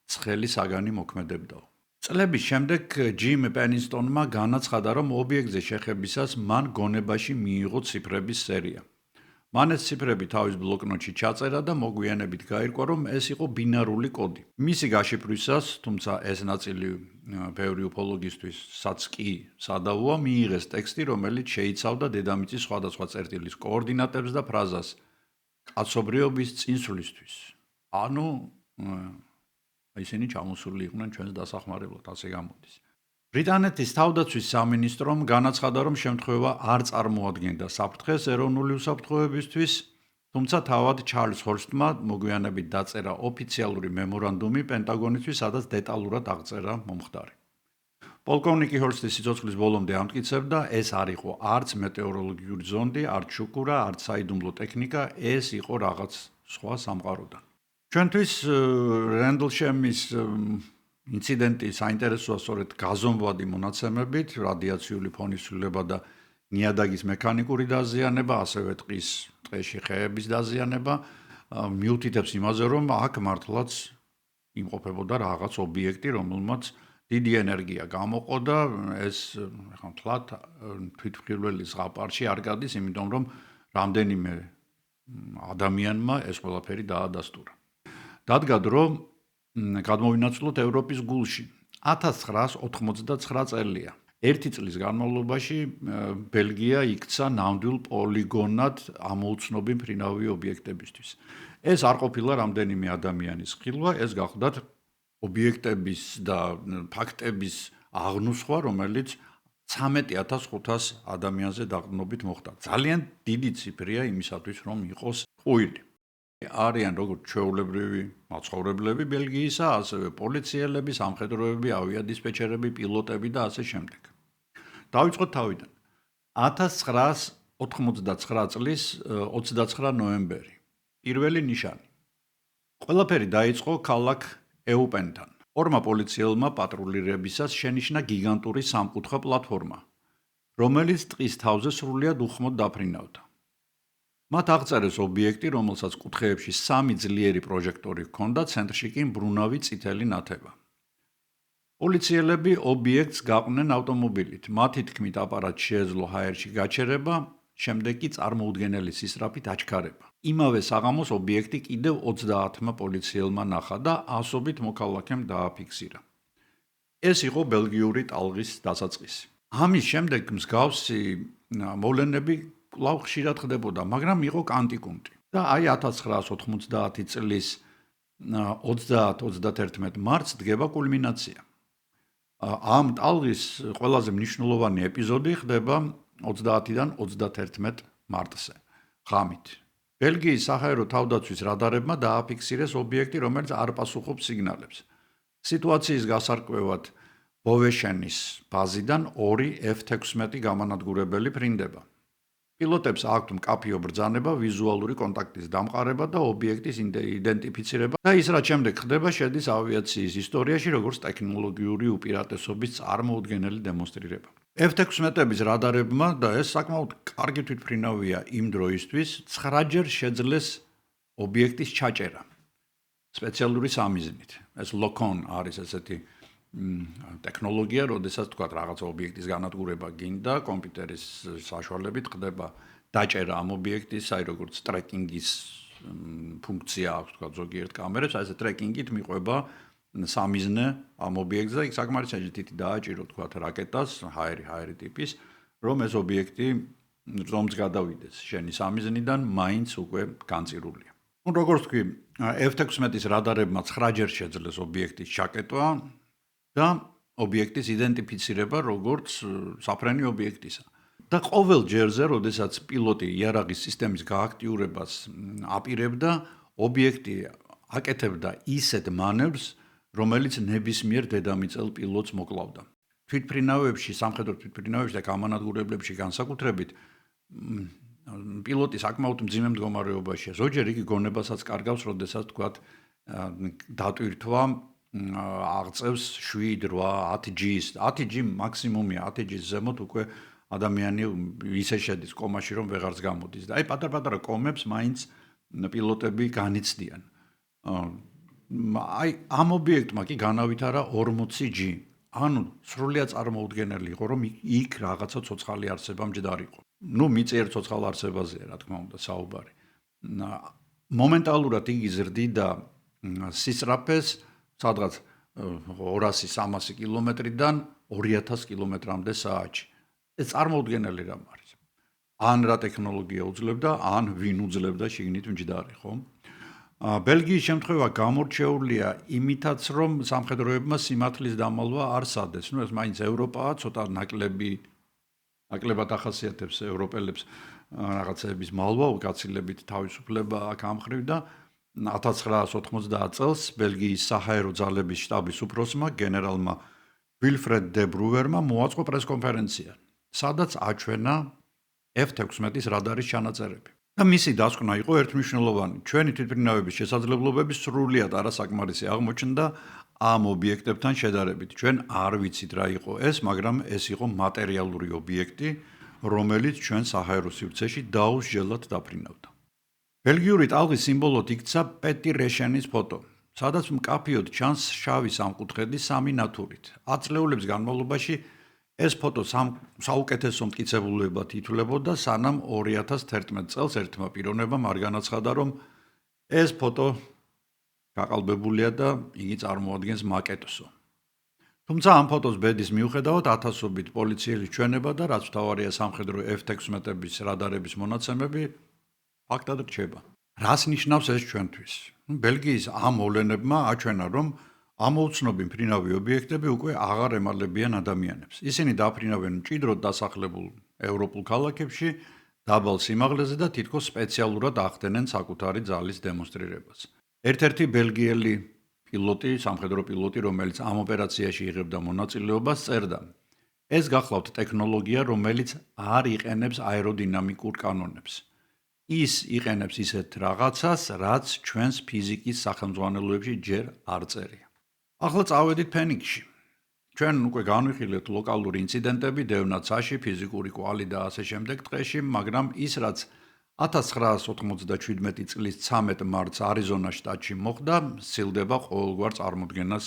ცხელი საგანი მოქმედებდაო. წლების შემდეგ ჯიმ პენინსტონმა განაცხადა, რომ ობიექტზე შეხებისას მან გონებაში მიიღო ციფრების სერია. მან ეს ციფრები თავის ბლოკნოტში ჩაწერა და მოგვიანებით გაირკვა, რომ ეს იყო ბინარული კოდი. მისი გაშიფრვისას, თუმცა ეს ნაწილი ბევრი უფოლოგისტვისაც კი სადავოა, მიიღეს ტექსტი, რომელიც შეიცავდა დედამიწის სხვადასხვა წერტილის კოორდინატებს და ფრაზას კაცობრიობის წინსვლისთვის. ანუ ისინი ჩამოსული იყვნენ ჩვენს დასახმარებლად, ასე გამოდის. ბრიტანეთის თავდაცვის სამინისტრომ განაცხადა, რომ შემთხვევა არ წარმოადგენდა საფრთხეს ეროვნული უსაფრთხოებისთვის, თუმცა თავად ჩარლზ ჰორსტმა მოგვიანებით დაწერა ოფიციალური მემორანდუმი პენტაგონისთვის, სადაც დეტალურად აღწერა მომხდარი. პოლკოვნიკი ჰორსტის სიცოცხლის ბოლომდე ამტკიცებდა, ეს არ იყო არც მეტეოროლოგიური ზონდი, არც შუქურა, არც საიდუმლო ტექნიკა, ეს იყო რაღაც სხვა სამყაროდან. ჩვენთვის რენდლშემის ინციდენტი საინტერესოა სწორედ გაზომვადი მონაცემებით, რადიაციული ფონის ცვლილება და ნიადაგის მექანიკური დაზიანება, ასევე ტყეში ხეების დაზიანება მიუთითებს იმაზე, რომ აქ მართლაც იმყოფებოდა რაღაც ობიექტი, რომელმაც დიდი ენერგია გამოყო და ეს ახლა მთლად თვითმხილველის ზღაპარში არ გადის, იმიტომ რომ რამდენიმე ადამიანმა ეს ყველაფერი დაადასტურა. დადგა დრო გადმოვინაცვლოთ ევროპის გულში. 1989 წელია. ერთი წლის განმავლობაში ბელგია იქცა ნამდვილ პოლიგონად ამოუცნობი მფრინავი ობიექტებისთვის. ეს არ ყოფილა რამდენიმე ადამიანის ხილვა, ეს გახლდათ ობიექტების და ფაქტების აღნუსხვა, რომელიც 13500 ადამიანზე დაყრდნობით მოხდა. ძალიან დიდი ციფრია იმისათვის, რომ იყოს ყუილი. არიან როგორც ჩვეულებრივი მაცხოვრებლები ბელგიისა, ასევე პოლიციელები, სამხედროები, ავიადისპეჩერები, პილოტები და ასე შემდეგ. დავიწყოთ თავიდან. 1989 წლის 29 ნოემბერი. პირველი ნიშანი. ყველაფერი დაიწყო ქალაქ ეუპენთან. ორმა პოლიციელმა პატრულირებისას შენიშნა გიგანტური სამკუთხა პლატფორმა, რომელიც ტყის თავზე სრულიად უხმოდ დაფრინავდა. მათ აღწერეს ობიექტი, რომელსაც კუთხეებში 3 ძლიერი პროჟექტორი ჰქონდა, ცენტრში კი მბრუნავი წითელი ნათება. პოლიციელები ობიექტს გაყვნენ ავტომობილით. მათი თქმით, აპარატს შეეძლო ჰაერში გაჩერება, შემდეგ კი წარმოუდგენელი სისწრაფით აჩქარება. იმავე საღამოს ობიექტი კიდევ 30-მა პოლიციელმა ნახა და ასობით მოქალაქემ დააფიქსირა. ეს იყო ბელგიური ტალღის დასაწყისი. ამის შემდეგ მსგავსი მოვლენები კვლავ ხშირად ხდებოდა, მაგრამ იყო კანტიკუნტი. და აი 1990 წლის 30-31 მარტს დგება კულმინაცია. ამ ტალღის ყველაზე მნიშვნელოვანი ეპიზოდი ხდება 30-დან 31 მარტზე, ღამით. ბელგიის საჰაერო თავდაცვის რადარებმა დააფიქსირეს ობიექტი, რომელიც არ პასუხობს სიგნალებს. სიტუაციის გასარკვევად ბოვეშენის ბაზიდან 2 F-16 გამანადგურებელი ფრინდება. პილოტებს აქვთ მკაფიო ბრძანება, ვიზუალური კონტაქტის დამყარება და ობიექტის იდენტიფიცირება და ის რაც შემდეგ ხდება, შედის ავიაციის ისტორიაში როგორც ტექნოლოგიური უპირატესობის წარმოუდგენელი დემონსტრირება. F-16-ების რადარებმა და ეს საკმაოდ კარგი თვითმფრინავია იმ დროისთვის, 9 ჯერ შეძლეს ობიექტის ჩაჭერა სპეციალური სამიზნით. ეს ლოკონ არის ესეთი ტექნოლოგია, როდესაც თქვა რაღაც ობიექტის განადგურება გინდა, კომპიუტერის საშუალებით ხდება დაჭერა ამ ობიექტის, აი როგორც ტრეკინგის ფუნქცია აქვს, თქვა ზოგიერთ კამერებს, აი ეს ტრეკინგით მიყვება სამიზნე ამ ობიექტზე, იქ საკმარისად თითი დააჭირო, თქვა რაკეტას, ჰაერი ტიპის, რომ ეს ობიექტი რომს გადავიდეს შენი სამიზნიდან, მაინც უკვე განწირულია. ნუ როგორც თქვი, F-16-ის რადარებმა 9 ჯერ შეძლეს ობიექტის ჩაკეტვა და ობიექტის იდენტიფიცირება როგორც საფრენი ობიექტისა. და ყოველ ჯერზე, როდესაც პილოტი იარაღის სისტემის გააქტიურებას აპირებდა, ობიექტი აკეთებდა ისეთ მანევრს, რომელიც ნებისმიერ დედამიწელ პილოტს მოკლავდა. თვითმფრინავებში, სამხედრო თვითმფრინავებში და გამანადგურებლებში განსაკუთრებით პილოტი საკმაოდ მძიმე მდგომარეობაშია. ზოგჯერ იგი გონებასაც კარგავს, როდესაც თქვათ დატვირთვა აღწევს 7-8 G-ს. 10 G მაქსიმუმია, 10 G-ს ზემოთ უკვე ადამიანი ისე შედის კომაში, რომ ვეღარც გამოდის. და აი პატარ-პატარა კომებს მაინც პილოტები განიცდიან. აი ამ ობიექტმა კი განავითარა 40 G. ანუ სრულიად წარმოუდგენელი იყო, რომ იქ რაღაცა ცოცხალი არსება მჯდარიყო. მიწიერ ცოცხალ არსებაზეა, რა თქმა უნდა, საუბარი. მომენტალურად იგი ზრდიდა სისწრაფეს, სადღაც 200-300 კილომეტრიდან 2000 კილომეტრამდე საათში. ეს წარმოუდგენელი რამ არის. ან რა ტექნოლოგია უძლებდა, ან ვინ უძლებდა შიგნით მჯდარი, ხო? ბელგიის შემთხვევა გამორჩეულია იმითაც, რომ სამხედროებმა სიმართლის დამალვა არ სადეს. ეს მაინც ევროპაა, ცოტა ნაკლებად ახასიათებს ევროპელებს რაღაცების მალვა, უკაცილებით თავისუფლება აქ ამხრივ და 1990 წელს ბელგიის საჰაერო ძალების შტაბის უფროსმა გენერალმა ვილფრედ დე ბრუვერმა მოაწყო პრესკონფერენცია, სადაც აჩვენა F-16-ის რადარის ჩანაწერები. და მისი დასკვნა იყო ერთმნიშვნელოვანი. ჩვენი თვითმფრინავების შესაძლებლობები სრულიად არასაკმარისი აღმოჩნდა ამ ობიექტებთან შედარებით. ჩვენ არ ვიცით რა იყო ეს, მაგრამ ეს იყო მატერიალური ობიექტი, რომელიც ჩვენ საჰაერო სივრცეში დაუსჯელად დაფრინავდა. ბელგიური ტალღის სიმბოლოდ იქცა პეტი რეშენის ფოტო, სადაც მკაფიოდ ჩანს შავი სამკუთხედი სამი ნათურით. 10 წლეულების განმავლობაში ეს ფოტო საუკეთესო მტკიცებულებად ითვლებოდა, სანამ 2011 წელს ერთმა პიროვნებამ არ განაცხადა, რომ ეს ფოტო გაყალბებულია და იგი წარმოადგენს მაკეტსო. თუმცა ამ ფოტოს ბედის მიუხედავად ათასობით პოლიციელის ჩვენება და რაც მთავარია სამხედრო F-16-ების რადარების მონაცემები ფაქტად რჩება. რას ნიშნავს ეს ჩვენთვის? ბელგიის ამ მოვლენებმა აჩვენა, რომ ამოუცნობი მფრინავი ობიექტები უკვე აღარ ემალებიან ადამიანებს. ისინი დაფრინავენ მჭიდროდ დასახლებულ ევროპულ ქალაქებში, დაბალ სიმაღლეზე და თითქოს სპეციალურად ახდენენ საკუთარი ძალის დემონსტრირებას. ერთ-ერთი ბელგიელი პილოტი, სამხედრო პილოტი, რომელიც ამ ოპერაციაში იღებდა მონაწილეობას, წერდა: ეს გახლავთ ტექნოლოგია, რომელიც არ იყენებს აეროდინამიკურ კანონებს. ის იყენებს ისეთ რაღაცას, რაც ჩვენს ფიზიკის სახელმძღვანელოებში ჯერ არ წერია. ახლა წავედით ფენიქსში. ჩვენ უკვე განვიხილეთ ლოკალური ინციდენტები, დევნაცაში, ფიზიკური კვალი და ასე შემდეგ ტყეში, მაგრამ ის რაც 1997 წლის 13 მარტს არიზონას შტატში მოხდა, სცილდება ყოველგვარ წარმოდგენას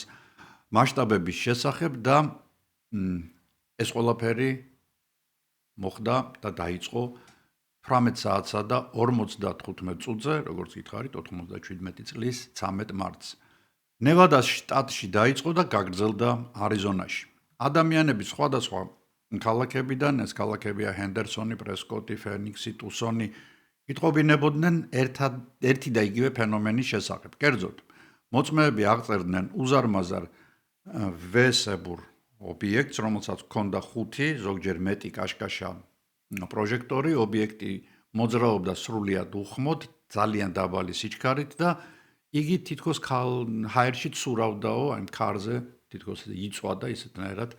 მასშტაბების შესახებ და ეს ყველაფერი მოხდა და დაიწყო 18 საათსა და 55 წუთზე, როგორც გითხარით, 97 წლის 13 მარტს. ნევადას შტატში დაიწყო და გაგრძელდა არიზონაში. ადამიანები სხვადასხვა ქალაქებიდან, ეს ქალაქებია ჰენდერსონი, პრესკოტი, ფენიქსი, ტუსონი, იტყობინებოდნენ ერთი და იგივე ფენომენის შესახებ. კერძოდ, მოწმეები აღწერდნენ უზარმაზარ ვესებურ ობიექტს, რომელსაც ჰქონდა 5, ზოგჯერ მეტი კაშკაშა პროჟექტორი, ობიექტი მოძრაობდა სრულიად უხმოდ, ძალიან დაბალი სიჩქარით და იგი თითქოს ჰაერში ცურავდაო, აი მხარზე თითქოს იწვა და ისეთნაირად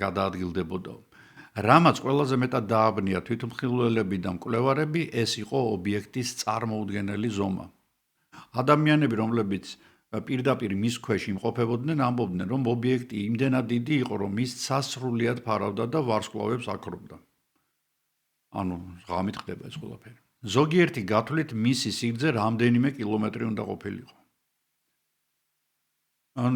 გადაადგილდებოდაო. რამაც ყველაზე მეტად დააბნია თვითმხილველები და მკვლევარები, ეს იყო ობიექტის წარმოუდგენელი ზომა. ადამიანები, რომლებიც პირდაპირ მის ქვეშ იმყოფებოდნენ, ამბობდნენ, რომ ობიექტი იმდენად დიდი იყო, რომ ის სასრულიად ფარავდა და ვარსკვლავებს აქრობდა. ანუ ღამით ხდება ეს ყველაფერი. ზოგიერთი გათვლით მისი სიგრძე რამდენიმე კილომეტრი უნდა ყოფილიყო.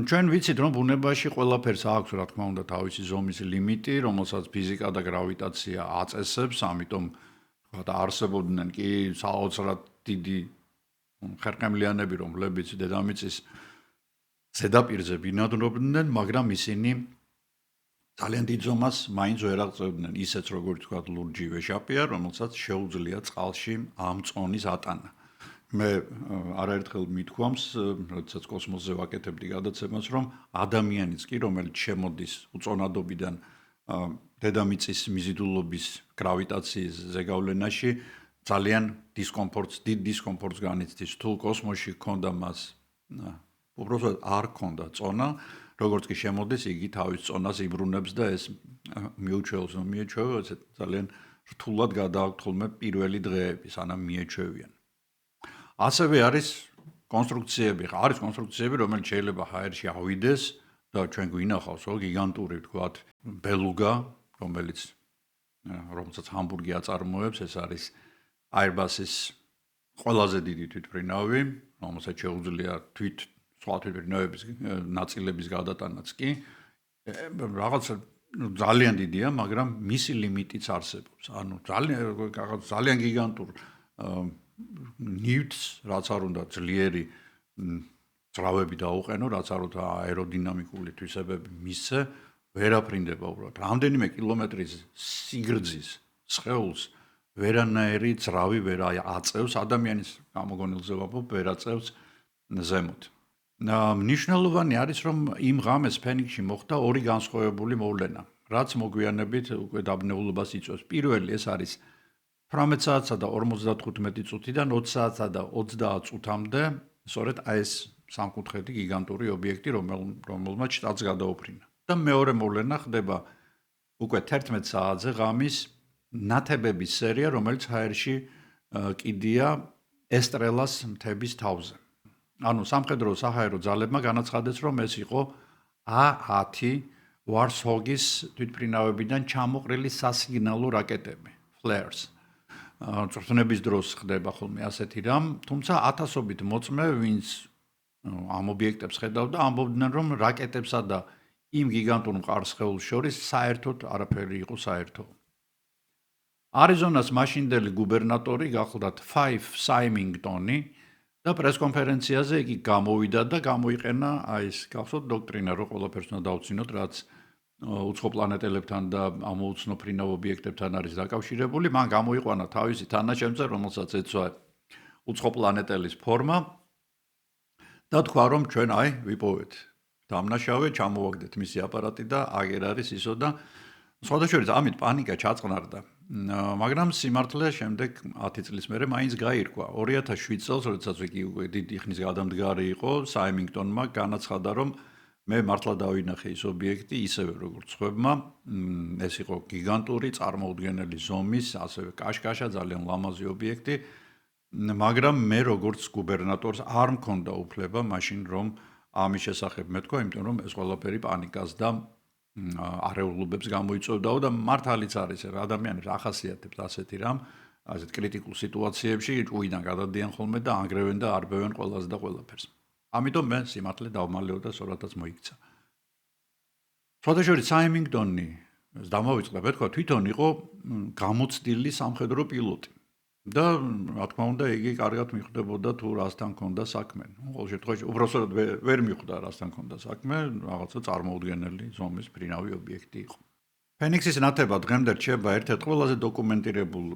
ჩვენ ვიცით, რომ ბუნებაში ყველაფერს აქვს, რა თქმა უნდა, თავისი ზომის ლიმიტი, რომელსაც ფიზიკა და გრავიტაცია აწესებს, ამიტომ არსებობდნენ კი საოცრად დიდი ხერხემლიანები, რომლებიც დედამიწის ზედაპირზე ბინადრობდნენ, მაგრამ ისინი ძალიან დიდ ზომას მაინც ვერ აღწევდნენ, ისეც როგორც თქვა ლურჯი ვეშაპია, რომელსაც შეუძლია წყალში ამ წონის ატანა. მე არაერთხელ მithქვამს, როდესაც კოსმოსზე ვაკეთებდი გადაცემას, რომ ადამიანიც კი, რომელიც შემოდის უწონადობიდან დედამიწის მიზიდულობის გრავიტაციის ზეგავლენაში, ძალიან დიდ დისკომფორტს განიცდის. თუ კოსმოსში ჰქონდა მას უბრალოდ არ ჰქონდა წონა, როგორც კი შემოდის, იგი თავის წონას იბრუნებს და ეს მიუჩვევს, ძალიან რთულად გადააქვთ ხოლმე პირველი დღეები, სანამ მიეჩვევიან. ასევე არის კონსტრუქციები, რომელიც შეიძლება ჰაერში ავიდეს და ჩვენ გვინახავს, გიგანტური, ვთქვათ, ბელუგა, რომელსაც ჰამბურგი აწარმოებს, ეს არის Airbus-ის ყველაზე დიდი თვითმფრინავი, რომელსაც შეუძლია სხვა თვითმფრინავების ნაწილების გადატანაც კი. რაღაცა ძალიან დიდია, მაგრამ მისი ლიმიტიც არსებობს. ანუ ძალიან გიგანტურ ნივთს, რაც არ უნდა ძლიერი ძრავები დაუყენო, რაც არ უნდა აეროდინამიკული თვისებები მისცე, ვერაფრინდება უბრალოდ. რამდენიმე კილომეტრის სიგრძის სხეულს ვერანაირი ძრავი ვერ აწევს, ადამიანის გამოგონილზე ვამბობ, ვერ აწევს ზემოთ. მნიშვნელოვანი არის, რომ იმ ღამეს ფენიქსში მოხდა ორი განსხვავებული მოვლენა, რაც მოგვიანებით უკვე დაბნეულობას იწვევს. პირველი ეს არის 18 საათსა და 55 წუთიდან 20 საათსა და 30 წუთამდე, სწორედ ეს სამკუთხედი გიგანტური ობიექტი, რომელმაც შტატს გადაუფრინა. და მეორე მოვლენა ხდება უკვე 11 საათზე ღამის ნათებების სერია, რომელიც ჰაერში კიდია ესტრელას მთების თავზე. ანუ სამხედრო საჰაერო ძალებმა განაცხადეს, რომ ეს იყო A-10 Warthog-ის თვითმფრინავებიდან ჩამოყრილი სასიგნალო რაკეტები, flares. წვრთნების დროს ხდება ხოლმე ასეთი რამ, თუმცა ათასობით მოწმე, ვინც ამ ობიექტებს ხედავდა, ამბობდნენ, რომ რაკეტებსა და იმ გიგანტურ მყარ სხეულს შორის საერთოდ არაფერი იყო საერთო. არიზონას მაშინდელი გუბერნატორი გახლდათ Fife Symington-ი და პრესკონფერენციაზე იგი გამოვიდა და გამოიყენა ეს გახსოვთ დოქტრინა, რომ ყველაფერს უნდა დავუცინოთ, რაც უცხო პლანეტელებთან და ამოუცნო ფრინავ ობიექტებთან არის დაკავშირებული, მან გამოიყვანა თავისი თანაშემწე, რომელსაც ეცვა უცხო პლანეტელის ფორმა და თქვა, რომ ჩვენ ვიპოვეთ დამნაშავე, ჩამოვაგდეთ მისი აპარატი და აგერ არის ისო და სხვადასხვა ამით პანიკა ჩაწყნარდა. მაგრამ სიმართლე შემდეგ 10 წლის მერე მაინც გაირკვა. 2007 წელს, როდესაც იგი უკვე დიდი ხნის გადამდგარი იყო, Symington-მა განაცხადა, რომ მე მართლა დავინახე ის ობიექტი, ისევე როგორც სხვებმა. ეს იყო გიგანტური, წარმოუდგენელი ზომის, ასევე კაშკაშა, ძალიან ლამაზი ობიექტი. მაგრამ მე როგორც გუბერნატორს არ მქონდა უფლება მაშინ რომ ამის შესახებ მეთქვა, იმიტომ რომ ეს ყველაფერი პანიკას და არეულობებს გამოიწვევდაო და მართალიც არის, ადამიანებს ახასიათებს ასეთი რამ, ასეთ კრიტიკულ სიტუაციებში ჭუიდან გადადიან ხოლმე და ანგრევენ და არბევენ ყველას და ყველაფერს. ამიტომ მე სიმართლე დავმალეო და სწორადაც მოიქცა. სხვადასხვა Symington-ი დამოვიწყდა, მეთქვა, თვითონ იყო გამოცდილი სამხედრო პილოტი. და რა თქმა უნდა, იგი კარგად მიხვდებოდა თუ რასთან ქონდა საქმე. ყოველ შემთხვევაში უბრალოდ ვერ მიხვდა რასთან ქონდა საქმე, რაღაცა წარმოუდგენელი ზომის ფრინავი ობიექტი იყო. ფენიქსის ნათება დღემდე რჩება ერთ-ერთ ყველაზე დოკუმენტირებულ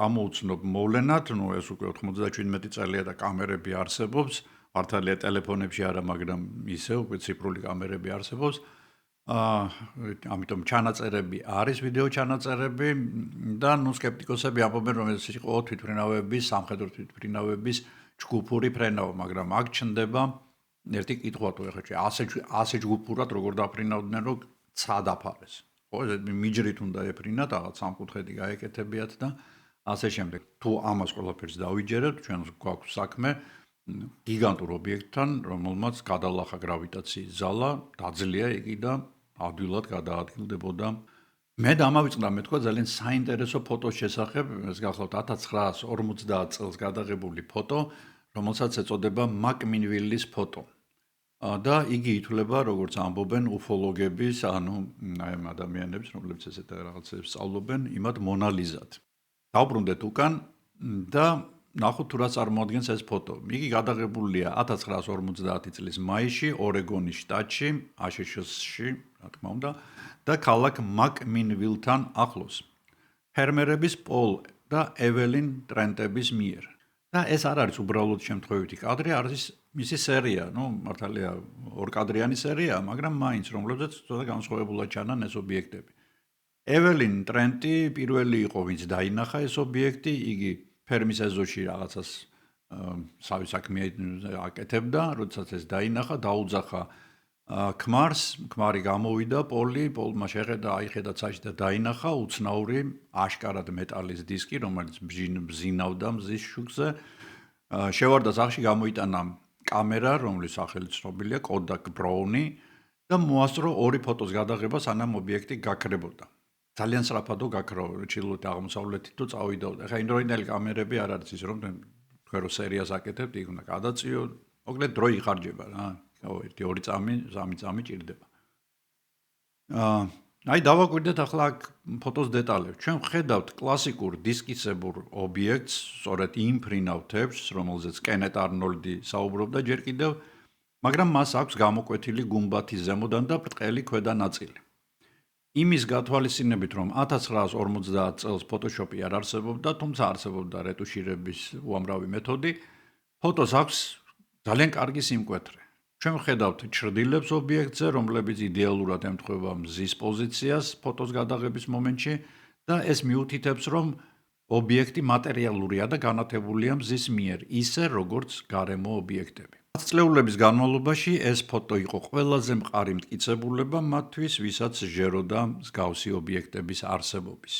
ამოუცნობ მოვლენად, ეს უკვე 97 წელია და კამერები არსებობს, მართალია ტელეფონებში არა, მაგრამ ისე უკვე ციფრული კამერები არსებობს. ამიტომ ჩანაწერები არის, ვიდეო ჩანაწერები და სკეპტიკოსები ამბობენ, რომ ეს იყო თვითმფრინავების, სამხედრო თვითმფრინავების ჯგუფური ფრენავა, მაგრამ აქ ჩნდება ერთი კითხვა თუ ეხლა ასე ჯგუფურად როგორ დაფრინავდნენ, რომ ცად აფარეს. ხო, მიჯრით უნდა ეფრინათ, რაღაც სამკუთხედი გაეკეთებიათ და ასე შემდეგ. თუ ამას ყველაფერს დავიჯერებთ, ჩვენ გვაქვს საქმე გიგანტურ ობიექტთან, რომელმაც გადალახა გრავიტაციის ზალა, დაძლია იგი და ადვილად გადაადგილდებოდა. მე დამავიწყდა მეთქვა ძალიან საინტერესო ფოტოს შესახებ, ეს გახლავთ 1950 წელს გადაღებული ფოტო, რომელსაც ეწოდება მაკმინვილის ფოტო. და იგი ითვლება, როგორც ამბობენ უფოლოგების, ანუ აი ამ ადამიანებს, რომლებიც ესეთ რაღაცებს სწავლობენ, იმათ მონალიზად. დავბრუნდეთ უკან და ნახოთ თუ რა წარმოადგენს ეს ფოტო. იგი გადაღებულია 1950 წლის მაისში ორეგონის შტატში, აშშ-ში, რა თქმა უნდა, და ქალაქ მაკმინვილთან ახლოს. ფერმერების პოლ და ეველინ ტრენტების მიერ. და ეს არ არის უბრალოდ შემთხვევითი კადრი, არის მისი სერია, მართალია ორკადრიანი სერია, მაგრამ მაინც რომლებზეც ცოტა განსხვავებულად ჩანან ეს ობიექტები. ეველინ ტრენტი პირველი იყო, ვინც დაინახა ეს ობიექტი, იგი ფერმის ეზოში რაღაცას სავი საქმე აკეთებდა, როდესაც ეს დაინახა, დაუძახა ქმარს, ქმარი გამოვიდა, პოლმა შეხედა, აიხედა ცაში და დაინახა უცნაური აშკარად მეტალის დისკი, რომელიც ბზინავდა მზის შუქზე. შევარდა სახლში, გამოიტანა კამერა, რომლის სახელი ცნობილია, Kodak Brownie და მოასწრო ორი ფოტოს გადაღება, სანამ ობიექტი გაქრებოდა. ძალიან სწრაფადო გაქრო ჩრდილოეთ აღმოსავლეთით თუ წავიდაოდა. ეხლა ინდროინდელი კამერები არ არის ის, რომ თქვენ რო სერიას აკეთებთ, იქ უნდა გადაწიო, მოკლედ დრო იხარჯება რა. 1-2 წამი, 3 წამი ჭირდება. აი დავაკვირდეთ ახლა აქ ფოტოს დეტალებს. ჩვენ ვხედავთ კლასიკურ დისკისებურ ობიექტს, სწორედ იმ ფრინავ თეფშს, რომელზეც კენეტ არნოლდი საუბრობდა ჯერ კიდევ, მაგრამ მას აქვს გამოკვეთილი გუმბათი ზემოდან და ბრტყელი ქვედა ნაწილი. იმის გათვალისწინებით, რომ 1950 წელს Photoshop-ი არ არსებობდა, თუმცა არსებობდა რეტუშირების უამრავი მეთოდი, ფოტოს აქვს ძალიან კარგი სიმკვეთრე. ჩვენ ვხედავთ ჩრდილებს ობიექტზე, რომლებიც იდეალურად ემთხვევა მზის პოზიციას ფოტოს გადაღების მომენტში და ეს მიუთითებს, რომ ობიექტი მატერიალურია და განათებულია მზის მიერ, ისე როგორც გარემო ობიექტები. 10 წლეულების განმავლობაში ეს ფოტო იყო ყველაზე მყარი მტკიცებულება მათთვის, ვისაც ჟეროდა მსგავსი ობიექტების არსებობის.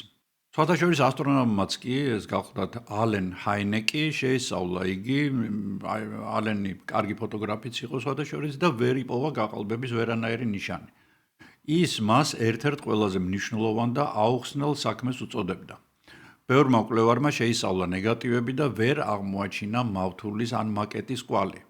სხვათაშორის ასტრონომებმაც კი ეს გახლდათ ალენ ჰაინეკი შეისწავლა იგი, ალენი კარგი ფოტოგრაფიც იყო სხვათაშორის და ვერ იპოვა გაყალბების ვერანაირი ნიშანი. ის მას ერთ-ერთ ყველაზე მნიშვნელოვან და აუხსნელ საქმეს უწოდებდა. ბევრმა მკვლევარმა შეისწავლა ნეგატივები და ვერ აღმოაჩინა მავთულის ან მაკეტის კვალი.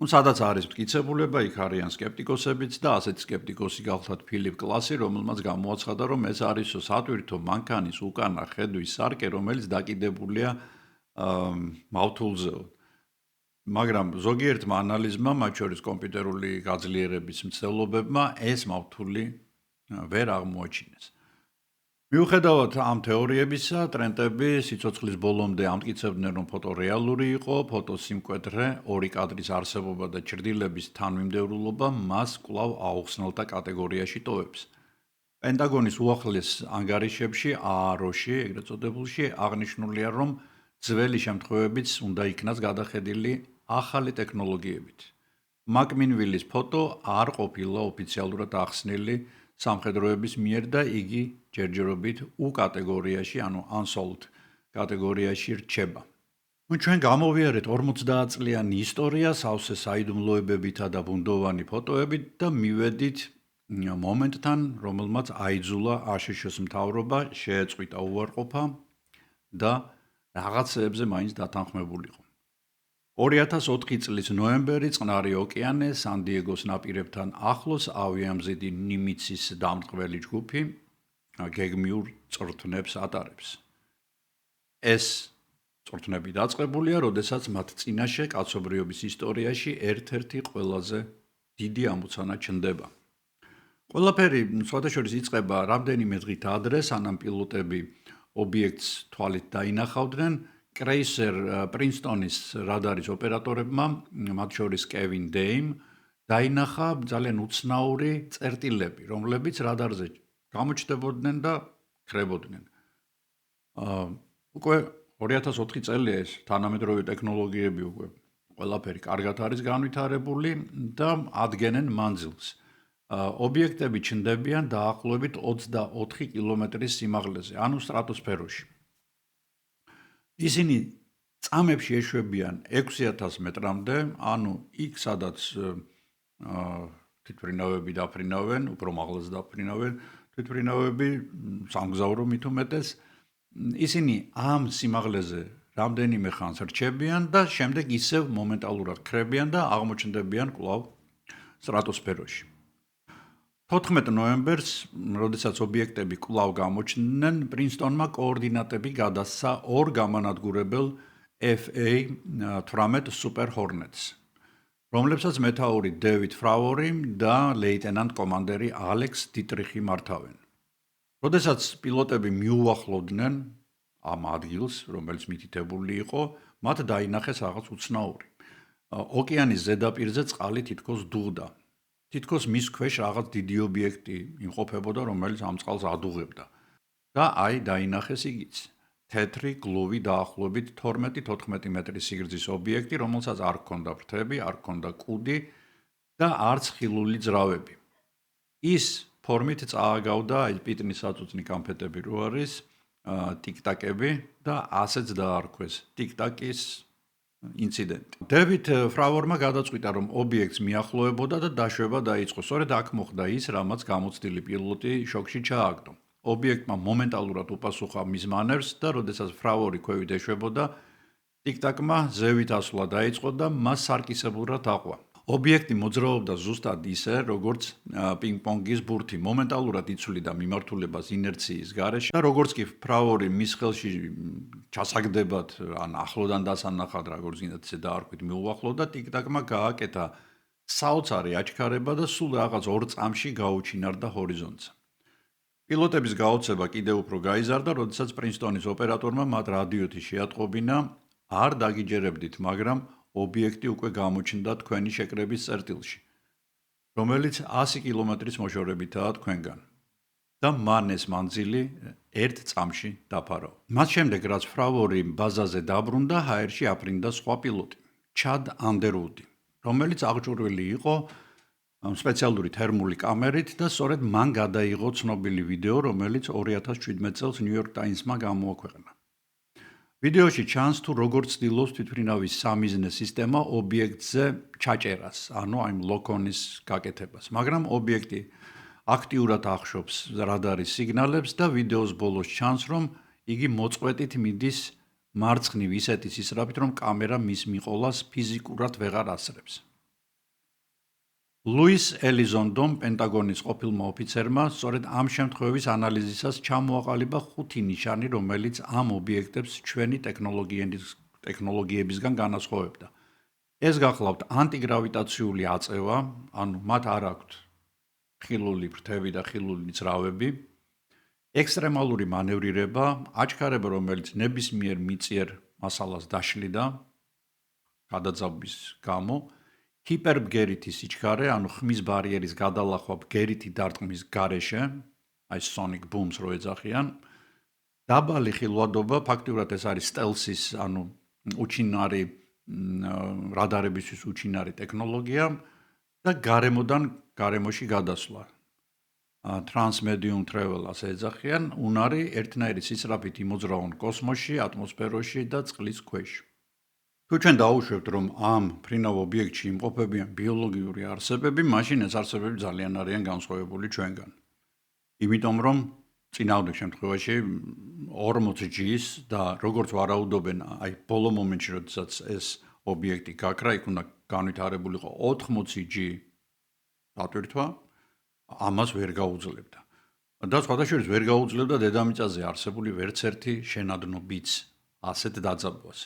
სადაც არის მტკიცებულება, იქ არიან სკეპტიკოსებიც და ასეთი სკეპტიკოსი გახლდათ ფილიპ კლასი, რომელმაც გამოაცხადა, რომ ეს არის სატვირთო მანქანის უკანა ხედვის სარკე, რომელიც დაკიდებულია მავთულზე. მაგრამ ზოგიერთმა ანალიზმა, მათ შორის კომპიუტერული გაძლიერების მცდელობებმა, ეს მავთული ვერ აღმოაჩინეს. მიუხედავად ამ თეორიებისა, ტრენტები სიცოცხლის ბოლომდე ამტკიცებდნენ, რომ ფოტო რეალური იყო, ფოტოს სიმკვეთრე, ორი კადრის არსებობა და ჩრდილების თანმიმდევრულობა მას კვლავ აუხსნელთა კატეგორიაში ტოვებს. პენტაგონის უახლეს ანგარიშებში, AARO-ში, ეგრეთ წოდებულში, აღნიშნულია, რომ ძველი შემთხვევებიც უნდა იქნას გადახედილი ახალი ტექნოლოგიებით. მაკმინვილის ფოტო არ ყოფილა ოფიციალურად ახსნილი სამხედროების მიერ და იგი ჯერჯერობით U კატეგორიაში, ანუ unsolved კატეგორიაში რჩება. ჩვენ გამოვიარეთ 50 წლიანი ისტორია სავსე საიდუმლოებებითა და ბუნდოვანი ფოტოებით და მივედით მომენტთან, რომელმაც აიძულა აშშ-ს მთავრობა შეეწყვიტა უარყოფა და რაღაცეებზე მაინც დათანხმებულიყო. 2004 წლის ნოემბერი წყნარი ოკეანე, სან-დიეგოს ნაპირებთან ახლოს ავიამზიდი ნიმიცის დამტყველი ჯგუფი გეგმიურ წრთნებს ატარებს. ეს წრთნები დაწყებულია, როდესაც მათ წინაშე კაცობრიობის ისტორიაში ერთ-ერთი ყველაზე დიდი ამოცანა ჩნდება. ყველაფერი სხვადასხვა იწყება რამდენიმე დღით ადრე, სანამ პილოტები ობიექტს თვალით დაინახავდნენ, კრეისერ პრინსტონის რადარის ოპერატორებმა, მათ შორის კევინ დეიმ, დაინახა ძალიან უცნაური წერტილები, რომლებიც რადარზე გამოჩნდებოდნენ და ქრებოდნენ. უკვე 2004 წელია ეს თანამედროვე ტექნოლოგიები უკვე ყველაფერი კარგად არის განვითარებული და ადგენენ მანძილს. ობიექტები ჩნდებიან დაახლოებით 24 კილომეტრის სიმაღლეზე, ანუ სტრატოსფეროში. ისინი წამებში ეშვებიან 6000 მეტრამდე, ანუ იქ სადაც თვითმფრინავები დაფრინავენ, უფრო მაღლაც დაფრინავენ, თვითმფრინავები სამგზავრო მით უმეტეს, ისინი ამ სიმაღლეზე რამდენიმე ხანს რჩებიან და შემდეგ ისევ მომენტალურად ქრებიან და აღმოჩნდებიან კვლავ სტრატოსფეროში. 14 ნოემბერს, როდესაც ობიექტები კვლავ გამოჩნდნენ, პრინსტონმა კოორდინატები გადასცა ორ გამანადგურებელ FA-18 Super Hornets, რომლებსაც მეთაური დევიდ ფრაუერი და ლეიტენანტ კომანდერი ალექს დიტრიხი მართავენ. როდესაც პილოტები მიუახლოვდნენ ამ ადგილს, რომელიც მითითებული იყო, მათ დაინახეს რაღაც უცნაური. ოკეანის ზედაპირზე წყალი თითქოს დუღდა. თითქოს მის ქვეშ რაღაც დიდი ობიექტი იმყოფებოდა, რომელიც ამ წყალს ადუღებდა. და აი დაინახეს იგიც. თეთრი, გლუვი დაახლოებით 12-14 მეტრის სიგრძის ობიექტი, რომელსაც არ ჰქონდა ფრთები, არ ჰქონდა კუდი და არც ხილული ძრავები. ის ფორმით წააგავდა აი პიტნის აწუწნი კამფეტები რო არის, ტიკტაკები და ასეც დაარქვეს ტიკტაკის ინციდენტი. დევიდ ფრაუერმა გადაწყვიტა, რომ ობიექტს მიახლოებოდა და დაშვება დაიწყო. სწორედ აქ მოხდა ის, რამაც გამოცდილი პილოტი შოკში ჩააგდო. ობიექტმა მომენტალურად უპასუხა მის მანევრს და როდესაც ფრაუერი ქვევით ეშვებოდა, ტიკტაკმა ზევით ასვლა დაიწყო და მას სარკისებურად აყვა. ობიექტი მოძრაობდა ზუსტად ისე, როგორც პინგ-პონგის ბურთი, მომენტალურად იცვლიდა მიმართულებას ინერციის გარეშე და როგორც კი ფრაუერი მის ხელში ჩასაგდებად, ან ახლოდან დასანახად, როგორც გინდათ ისე დაარქვით, მიუახლოვდა, ტიკტაკმა გააკეთა საოცარი აჩქარება და სულ რაღაც 2 წამში გაუჩინარდა ჰორიზონტზე. პილოტების გაოცება კიდევ უფრო გაიზარდა, როდესაც პრინსტონის ოპერატორმა მათ რადიოთი შეატყობინა, არ დაგიჯერებდით, მაგრამ ობიექტი უკვე გამოჩნდა თქვენი შეკრების წერტილში, რომელიც 100 კილომეტრის მოშორებითაა თქვენგან. და მან ეს მანძილი 1 წამში დაფარო. მას შემდეგ, რაც ფრაუერი ბაზაზე დაბრუნდა, ჰაერში აფრინდა სხვა პილოტი, ჩად ანდერვუდი, რომელიც აღჭურვილი იყო სპეციალური თერმული კამერით და სწორედ მან გადაიღო ცნობილი ვიდეო, რომელიც 2017 წელს New York Times-მა გამოაქვეყნა. ვიდეოში ჩანს თუ როგორ ცდილობს თვითმფრინავის სამიზნე სისტემა ობიექტზე ჩაჭერას, ანუ აი ლოკონის გაკეთებას, მაგრამ ობიექტი აქტიურად ახშობს რადარის სიგნალებს და ვიდეოს ბოლოს ჩანს, რომ იგი მოწყვეტით მიდის მარცხნივ ისეთი სისწრაფით, რომ კამერა მის მიყოლას ფიზიკურად ვეღარ ასწრებს. ლუის ელიზონდომ, პენტაგონის ყოფილმა ოფიცერმა, სწორედ ამ შემთხვევის ანალიზისას ჩამოაყალიბა 5 ნიშანი, რომელიც ამ ობიექტებს ჩვენი ტექნოლოგიებისგან განასხვავებდა. ეს გახლავთ ანტიგრავიტაციული აწევა, ანუ მათ არ აქვთ ხილული ფრთები და ხილული ძრავები, ექსტრემალური მანევრირება, აჩქარება, რომელიც ნებისმიერ მიწიერ მასალას დაშლიდა გადაძაბვის გამო, ჰიპერბგერითი სიჩქარე, ანუ ხმის ბარიერის გადალახვა ბგერითი დარტყმის გარეშე, აი sonic booms რო ეძახიან, დაბალი ხილვადობა, ფაქტიურად ეს არის სტელსის, ანუ უჩინარი რადარებისთვის უჩინარი ტექნოლოგია და გარემოდან გარემოში გადასვლა. Transmedium travel ასე ეძახიან, უნარი ერთნაირი სისწრაფით იმოძრავონ კოსმოსში, ატმოსფეროში და წყლის ქვეშ. თუ ჩვენ დაუშვებთ, რომ ამ ფრინავ ობიექტში იმყოფებიან ბიოლოგიური არსებები, მაშინ ეს არსებები ძალიან არიან განსხვავებული ჩვენგან. იმიტომ რომ წინააღმდეგ შემთხვევაში 40G-ს და როგორც ვარაუდობენ, აი ბოლო მომენტში, როდესაც ეს ობიექტი გაქრა, იქ უნდა განვითარებულიყო 80G დატვირთვა, ამას ვერ გაუძლებდა. და სხვადასხვა ვერ გაუძლებდა დედამიწაზე არსებული ვერც ერთი შენადნო ბიც ასეთ დაძაბვას.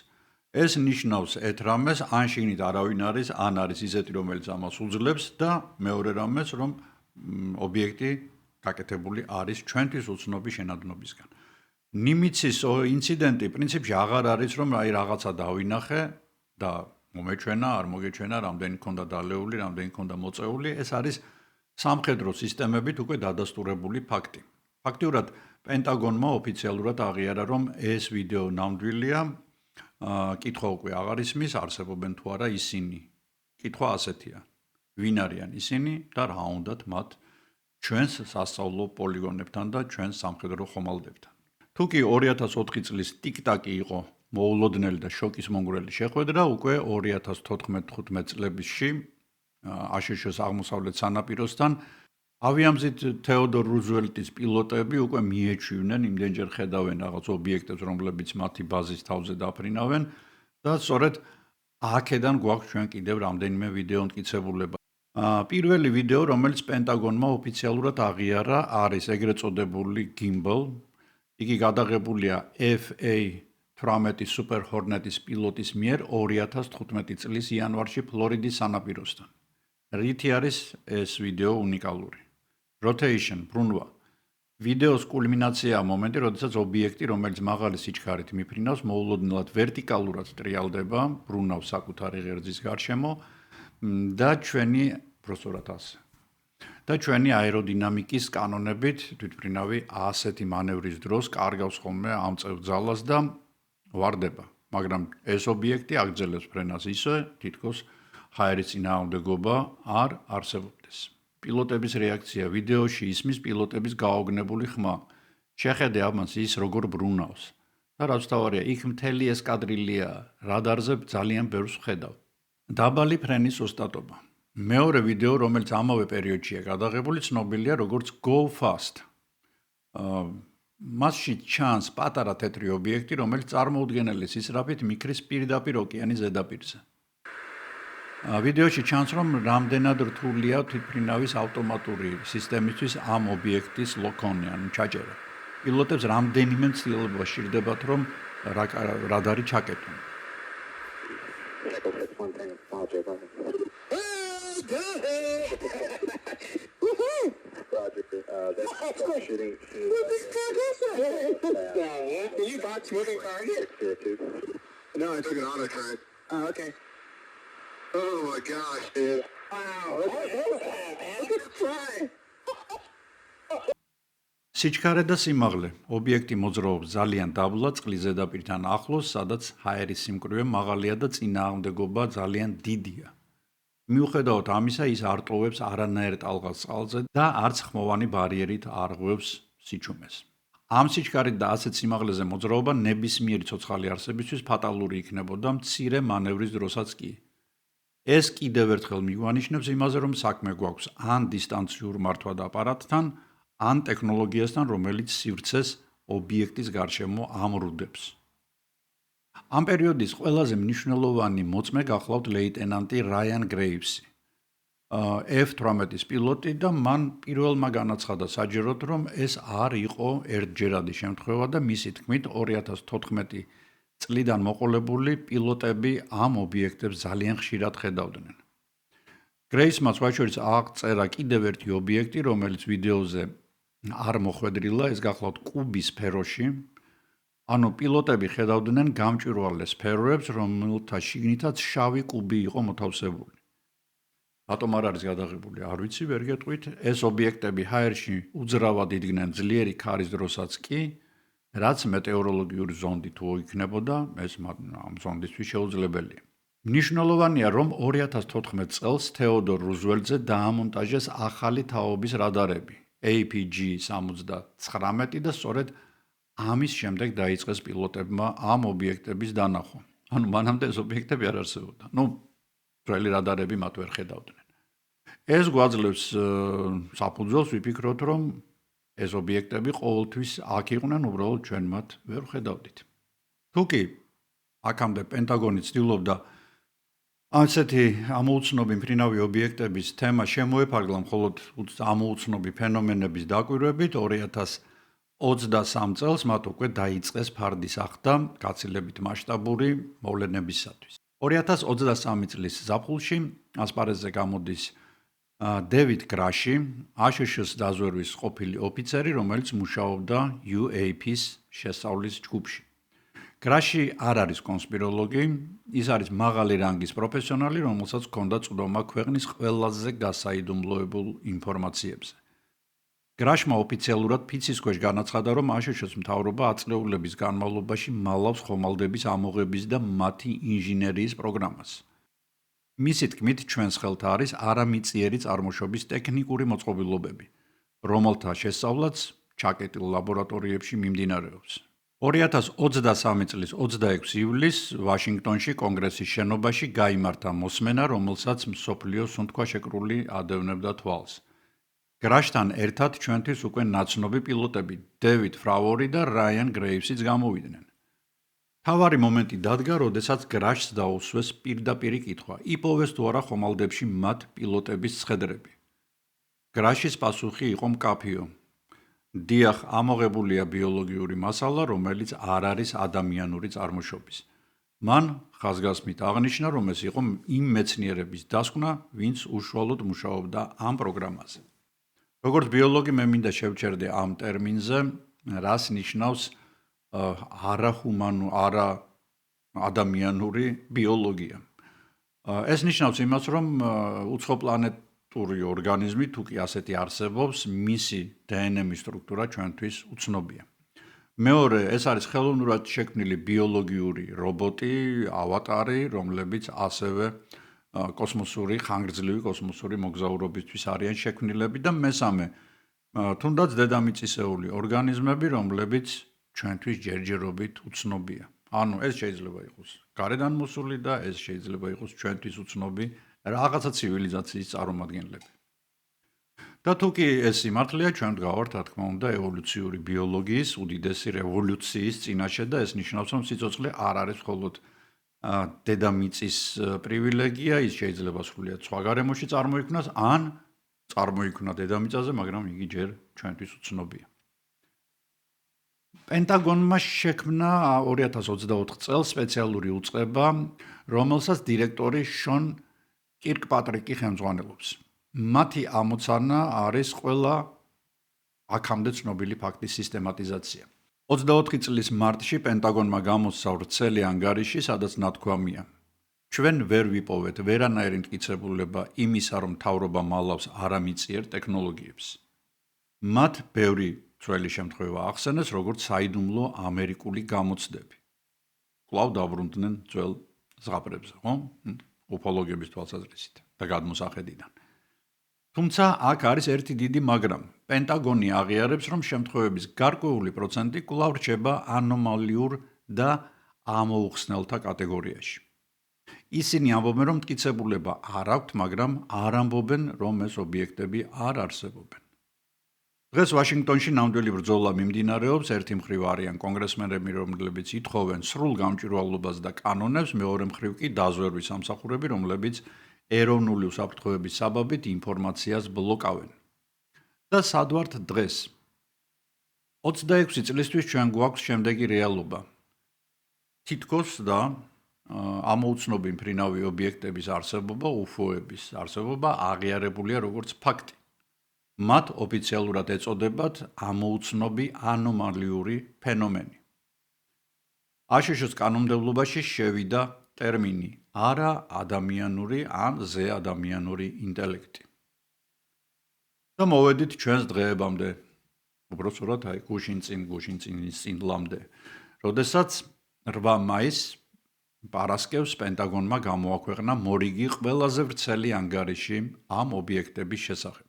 ეს ნიშნავს ერთ რამეს, ან შიგნით არავინ არის, ან არის ისეთი, რომელიც ამას უძლებს და მეორე რამეს, რომ ობიექტი გაკეთებული არის ჩვენთვის უცნობი შენადნობისგან. ნიმიცის ინციდენტი პრინციპში აღარ არის, რომ აი რაღაცა დავინახე და მომეჩვენა, არ მოგეჩვენა, რამდენი ქონდა დალეული, რამდენი ქონდა მოწეული, ეს არის სამხედრო სისტემებით უკვე დადასტურებული ფაქტი. ფაქტიურად პენტაგონმა ოფიციალურად აღიარა, რომ ეს ვიდეო ნამდვილია, კითხვა უკვე აღარ ისმის, არსებობენ თუ არა ისინი. კითხვა ასეთია: ვინ არიან ისინი და რა უნდათ მათ ჩვენს სასწავლო პოლიგონებთან და ჩვენს სამხედრო ხომალდებთან. თუ კი 2004 წლის ტიკტაკი იყო მოულოდნელი და შოკის მომგვრელი შეხვედრა, უკვე 2014-15 წლებში აშშ-ის აღმოსავლეთ სანაპიროსთან ავიამზით თეოდორ რუზველტის პილოტები უკვე მიეჩვივნენ, იმდენჯერ ხედავენ რაღაც ობიექტებს, რომლებიც მათი ბაზის თავზე დაფრინავენ და სწორედ აქედან გვაქვს ჩვენ კიდევ რამდენიმე ვიდეო მტკიცებულება. პირველი ვიდეო, რომელიც პენტაგონმა ოფიციალურად აღიარა, არის ეგრეთ წოდებული gimbal. იგი გადაღებულია FA-18 Super Hornet-ის პილოტის მიერ 2015 წლის იანვარში ფლორიდის სანაპიროსთან. რითი არის ეს ვიდეო უნიკალური? Rotation, ბრუნვა. ვიდეოს კულმინაციაა მომენტი, როდესაც ობიექტი, რომელიც მაღალი სიჩქარით მიფრინავს, მოულოდნელად ვერტიკალურად ტრიალდება, ბრუნავს საკუთარი ღერძის გარშემო და ჩვენი პროსტორად ასე. და ჩვენი აეროდინამიკის კანონებით თვითმფრინავი ასეთი მანევრის დროს კარგავს ხოლმე ამწევ ძალას და ვარდება. მაგრამ ეს ობიექტი აგრძელებს ფრენას ისე, თითქოს ჰაერის წინააღმდეგობა არ არსებობდეს. პილოტების რეაქცია ვიდეოში ისმის პილოტების გაოგნებული ხმა. შეხედე ამას ის როგორ ბრუნავს. და რაც თავარია, იქ მთელი ესკადრილია, რადარზე ძალიან ბევრს ვხედავ. დაბალი ფრენის ოსტატობა. მეორე ვიდეო, რომელიც ამავე პერიოდშია გადაღებული, ცნობილია როგორც Go Fast. მასში ჩანს პატარა თეთრი ობიექტი, რომელიც წარმოუდგენელი სისწრაფით მიქრის პირდაპირ ოკეანის ზედაპირზე. ვიდეოში ჩანს, რომ რამდენად რთულია თვითმფრინავის ავტომატური სისტემისთვის ამ ობიექტის ლოკონი, ანუ ჩაჭერა. პილოტებს რამდენიმე ცდილობა სჭირდებათ, რომ რადარი ჩაკეტონ. You bought smoking target? No, I took it on a card. Oh, okay. Oh my gosh, dude. Wow. Look at the fly. სიჩქარე და სიმაღლე. ობიექტი მოძრაობს ძალიან დაბლა წყლის ზედაპირთან ახლოს, სადაც ჰაერის სიმკვრივე მაღალია და წინააღმდეგობა ძალიან დიდია. მიუხედავად ამისა, ის არ ტოვებს არანაირ ტალღას წყალზე და არც ხმოვანი ბარიერით არ ღვევს სიჩუმეს. ამ სიჩქარით და ასეთ სიმაღლეზე მოძრაობა ნებისმიერი ცოცხალი არსებისთვის ფატალური იქნებოდა მცირე მანევრის დროსაც კი. ეს კიდევ ერთხელ მიგვანიშნებს იმაზე, რომ საქმე გვაქვს ან დისტანციურ მართვად აპარატთან, ან ტექნოლოგიასთან, რომელიც სივრცეს ობიექტის გარშემო ამრუდებს. ამ პერიოდის ყველაზე მნიშვნელოვანი მოწმე გახლავთ ლეიტენანტი რაიან გრეივსი. F-18-ის პილოტი და მან პირველმა განაცხადა საჯეროდ, რომ ეს არ იყო ერთჯერადი შემთხვევა და მისი თქმით 2014 წლიდან მოყოლებული პილოტები ამ ობიექტებს ძალიან ხშირად ხედავდნენ. გრეივსმა სხვაშორის აღწერა კიდევ ერთი ობიექტი, რომელიც ვიდეოზე არ მოხვედრილა, ეს გახლავთ კუბის სფეროში. ანუ პილოტები ხედავდნენ გამჭვირვალე სფეროებს, რომელთა შიგნითაც შავი კუბი იყო მოთავსებული. რატომ არ არის გადაღებული, არ ვიცი, ვერ გეტყვით. ეს ობიექტები ჰაერში უძრავად იდგნენ ძლიერი ქარის დროსაც კი, რაც მეტეოროლოგიური ზონდით იქნებოდა, ეს ამ ზონდისთვის შეუძლებელია. მნიშვნელოვანია, რომ 2014 წელს თეოდორ რუზველტზე დაამონტაჟეს ახალი თაობის რადარები, APG-79 და სწორედ ამის შემდეგ დაიწყეს პილოტებმა ამ ობიექტების დანახვა. ანუ მანამდე ეს ობიექტები არ არსებობდა. ძველი რადარები მათ ვერ ხედავდნენ. ეს გვაძლევს საფუძველს ვიფიქროთ, რომ ეს ობიექტები ყოველთვის აქ იყვნენ, უბრალოდ ჩვენ მათ ვერ ხედავდით. თუკი აქამდე პენტაგონი ცდილობდა ასეთი ამოუცნობი მფრინავი ობიექტების თემა შემოეფარგლა მხოლოდ ამოუცნობი ფენომენების დაკვირვებით, 2023 წელს მათ უკვე დაიწყეს ფარდის ახდა გაცილებით მასშტაბური მოვლენებისათვის. 2023 წლის ზაფხულში ასპარეზზე გამოდის დევიდ კრაში, აშშ-ს დაზვერვის ყოფილი ოფიცერი, რომელიც მუშაობდა UAP-ს შესწავლის ჯგუფში. კრაში არ არის კონსპიროლოგი, ის არის მაღალი რანგის პროფესიონალი, რომელსაც ჰქონდა წვდომა ქვეყნის ყველაზე გასაიდუმლოებულ ინფორმაციებზე. კრაშმა ოფიციალურად ფიცის ქვეშ განაცხადა, რომ აშშ-ს მთავრობა აწლეულების განმავლობაში მალავს ხომალდების ამოღების და მათი ინჟინერიის პროგრამას. მისი თქმით, ჩვენს ხელთ არის არამიწიერი წარმოშობის ტექნიკური მოწყობილობები, რომელთა შესწავლაც ჩაკეტილ ლაბორატორიებში მიმდინარეობს. 2023 წლის 26 ივლისს ვაშინგტონში კონგრესის შენობაში გაიმართა მოსმენა, რომელსაც მსოფლიო სუნთქვაშეკრული ადევნებდა თვალს. კრაშთან ერთად ჩვენთვის უკვე ნაცნობი პილოტები დევიდ ფრაუორი და რაიან გრეივსიც გამოვიდნენ. თავარი მომენტი დადგა, როდესაც კრაშს დაუსვეს პირდაპირი კითხვა, იპოვეს თუ არა ხომალდებში მათ პილოტების ცხედრები. კრაშის პასუხი იყო მკაფიო. დიახ, ამოღებულია ბიოლოგიური მასალა, რომელიც არ არის ადამიანური წარმოშობის. მან ხაზგასმით აღნიშნა, რომ ეს იყო იმ მეცნიერების დასკვნა, ვინც უშუალოდ მუშაობდა ამ პროგრამაზე. როგორც ბიოლოგი მე მინდა შევჩერდე ამ ტერმინზე, რას ნიშნავს არა ადამიანური ბიოლოგია. ეს ნიშნავს იმას, რომ უცხოპლანეტური ორგანიზმი თუ კი ასეთი არსებობს, მისი დნმ-ის სტრუქტურა ჩვენთვის უცნობია. მეორე, ეს არის ხელოვნურად შექმნილი ბიოლოგიური რობოტი, ავატარი, რომლებიც ასევე კოსმოსური, ხანგრძლივი კოსმოსური მოგზაურობისთვის არიან შექმნილები და მესამე, თუნდაც დედამიწისეული ორგანიზმები, რომლებიც ჩვენთვის ჯერჯერობით უცნობია. ანუ ეს შეიძლება იყოს გარედან მოსული და ეს შეიძლება იყოს ჩვენთვის უცნობი რაღაცა ცივილიზაციის წარმომადგენლები. და თუ კი ეს სიმართლეა, ჩვენ ვდგავართ, რა თქმა უნდა, ევოლუციური ბიოლოგიის უდიდესი რევოლუციის წინაშე და ეს ნიშნავს, რომ სიცოცხლე არ არის მხოლოდ დედამიწის პრივილეგია, ის შეიძლება სრულიად სხვა გარემოში წარმოიქმნას, ან წარმოიქმნა დედამიწაზე, მაგრამ იგი ჯერ ჩვენთვის უცნობია. პენტაგონმა შექმნა 2024 წელს სპეციალური უწყება, რომელსაც დირექტორი შონ კირკპატრიკი ხელმძღვანელობს. მათი ამოცანა არის ყველა აქამდე ცნობილი ფაქტის სისტემატიზაცია. 24 წლის მარტში პენტაგონმა გამოსცა ვრცელი ანგარიში, სადაც ნათქვამია: ჩვენ ვერ ვიპოვეთ ვერანაირი მტკიცებულება იმისა, რომ მთავრობა მალავს არამიწიერ ტექნოლოგიებს. მათ ბევრი ძველი შემთხვევა ახსენეს, როგორც საიდუმლო ამერიკული გამოცდები. კვლავ დაბრუნდნენ ძველ ზღაპრებზე, ხო? უფოლოგების თვალსაზრისით და გადმოსახედიდან. თუმცა აქ არის ერთი დიდი მაგრამ. პენტაგონი აღიარებს, რომ შემთხვევების გარკვეული პროცენტი კვლავ რჩება ანომალიურ და ამოუხსნელთა კატეგორიაში. ისინი ამბობენ, რომ მტკიცებულება არ აქვთ, მაგრამ არ ამბობენ, რომ ეს ობიექტები არ არსებობენ. დღეს ვაშინგტონში ნამდვილი ბრძოლა მიმდინარეობს, ერთი მხრივ არიან კონგრესმენები, რომლებიც ითხოვენ სრულ გამჭვირვალობას და კანონებს, მეორე მხრივ კი დაზვერვის სამსახურები, რომლებიც ეროვნული უსაფრთხოების საბაბით ინფორმაციას ბლოკავენ. და სად ვართ დღეს? 26 წლისთვის ჩვენ გვაქვს შემდეგი რეალობა. თითქოს და ამოუცნობი მფრინავი ობიექტების არსებობა, UFO-ების არსებობა აღიარებულია როგორც ფაქტი. მათ ოფიციალურად ეწოდებათ ამოუცნობი ანომალიური ფენომენი. აშშ-ის კანონმდებლობაში შევიდა ტერმინი არა ადამიანური ან ზეადამიანური ინტელექტი. და მოვედით ჩვენს დღეებამდე, უბრალოდ აი გუშინ წინის წინლამდე, როდესაც 8 მაისს პარასკევს პენტაგონმა გამოაქვეყნა მორიგი ყველაზე ვრცელი ანგარიში ამ ობიექტების შესახებ.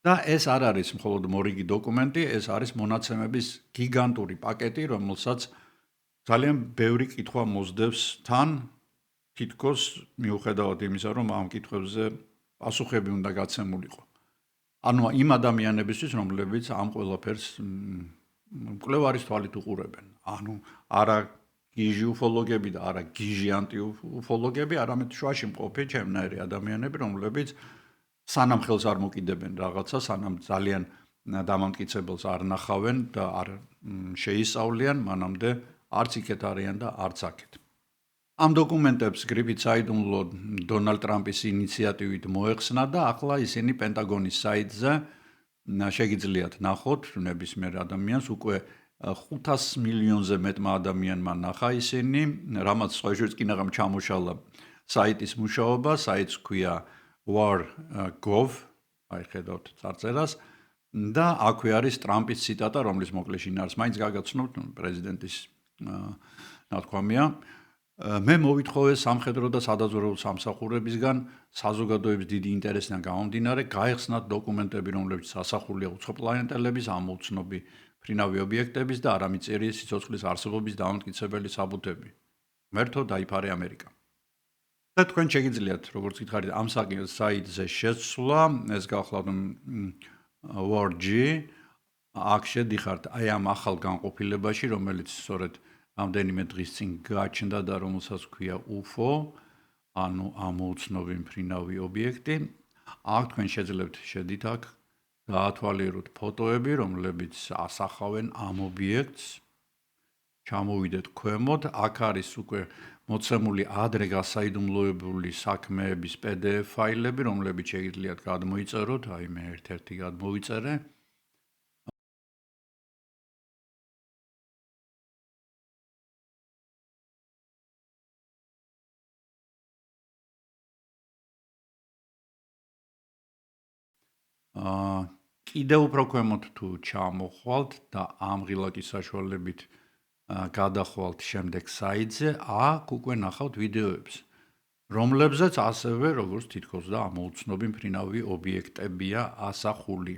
და ეს არ არის მხოლოდ მორიგი დოკუმენტი, ეს არის მონაცემების გიგანტური პაკეტი, რომელსაც ძალიან ბევრი კითხვა მოსდევს თან, თითქოს მიუხედავად იმისა, რომ ამ კითხვებზე პასუხები უნდა გაცემულიყო. ანუ იმ ადამიანებისთვის, რომლებიც ამ ყველაფერს მკვლევარის თვალით უყურებენ. ანუ არა გიჟი უფოლოგები და არა გიჟი ანტიუფოლოგები, არამედ შუაში მყოფი ჩემნაირი ადამიანები, რომლებიც სანამ ხელს არ მოკიდებენ რაღაცა, სანამ ძალიან დამამტკიცებელს არ ნახავენ და არ შეისწავლიან, მანამდე არც იქეთ არიან და არც აქეთ. ამ დოკუმენტებს გრიფით საიდუმლო დონალდ ტრამპის ინიციატივით მოეხსნა და ახლა ისინი პენტაგონის საიტზე შეგიძლიათ ნახოთ ნებისმიერ ადამიანს უკვე 500 მილიონზე მეტმა ადამიანმა ნახა ისინი, რამაც სხვაშიც კი ნაღამ ჩამოშალა საიტის მუშაობა, საიტს ქვია war.gov, აი ხედავთ წარწერას და აქვე არის ტრამპის ციტატა, რომლის მოკლეში არის მაინც გაგაცნობთ პრეზიდენტის ნათქვამია. მე მოვითხოვე სამხედრო და სადაზვერვო სამსახურებისგან საზოგადოების დიდი ინტერესიდან გამომდინარე გაეხსნათ დოკუმენტები, რომლებიც ასახულია უცხოპლანეტელების, ამოუცნობი მფრინავი ობიექტების და არამიწიერი სიცოცხლის არსებობის დამამტკიცებელი საბუთები. მერთო დაიფარე ამერიკა. და თქვენ შეგიძლიათ, როგორც გითხარით, ამ საიტზე შესვლა, ეს გახლავთ WordG, აქ შედიხართ აი ამ ახალ განყოფილებაში, რომელიც სწორედ ამდენიმე დღის წინ გაჩნდა და რომელსაც ქვია UFO, ანუ ამოუცნობი მფრინავი ობიექტი. აქ თქვენ შეძლებთ შედით აქ გაათვალიეროთ ფოტოები, რომლებიც ასახავენ ამ ობიექტს. ჩამოვიდეთ ქვემოთ, აქ არის უკვე მოცემული ადრე გასაიდუმლოებული საქმეების PDF ფაილები, რომლებიც შეგიძლიათ გადმოიწეროთ, აი მე ერთ-ერთი გადმოვიწერე. კიდევ უფრო ქვემოთ თუ ჩამოხვალთ და ამ ღილაკის საშუალებით გადახვალთ შემდეგ საიტზე, აქ უკვე ნახავთ ვიდეოებს, რომლებზეც ასევე როგორც თითქოს და ამოუცნობი მფრინავი ობიექტებია ასახული.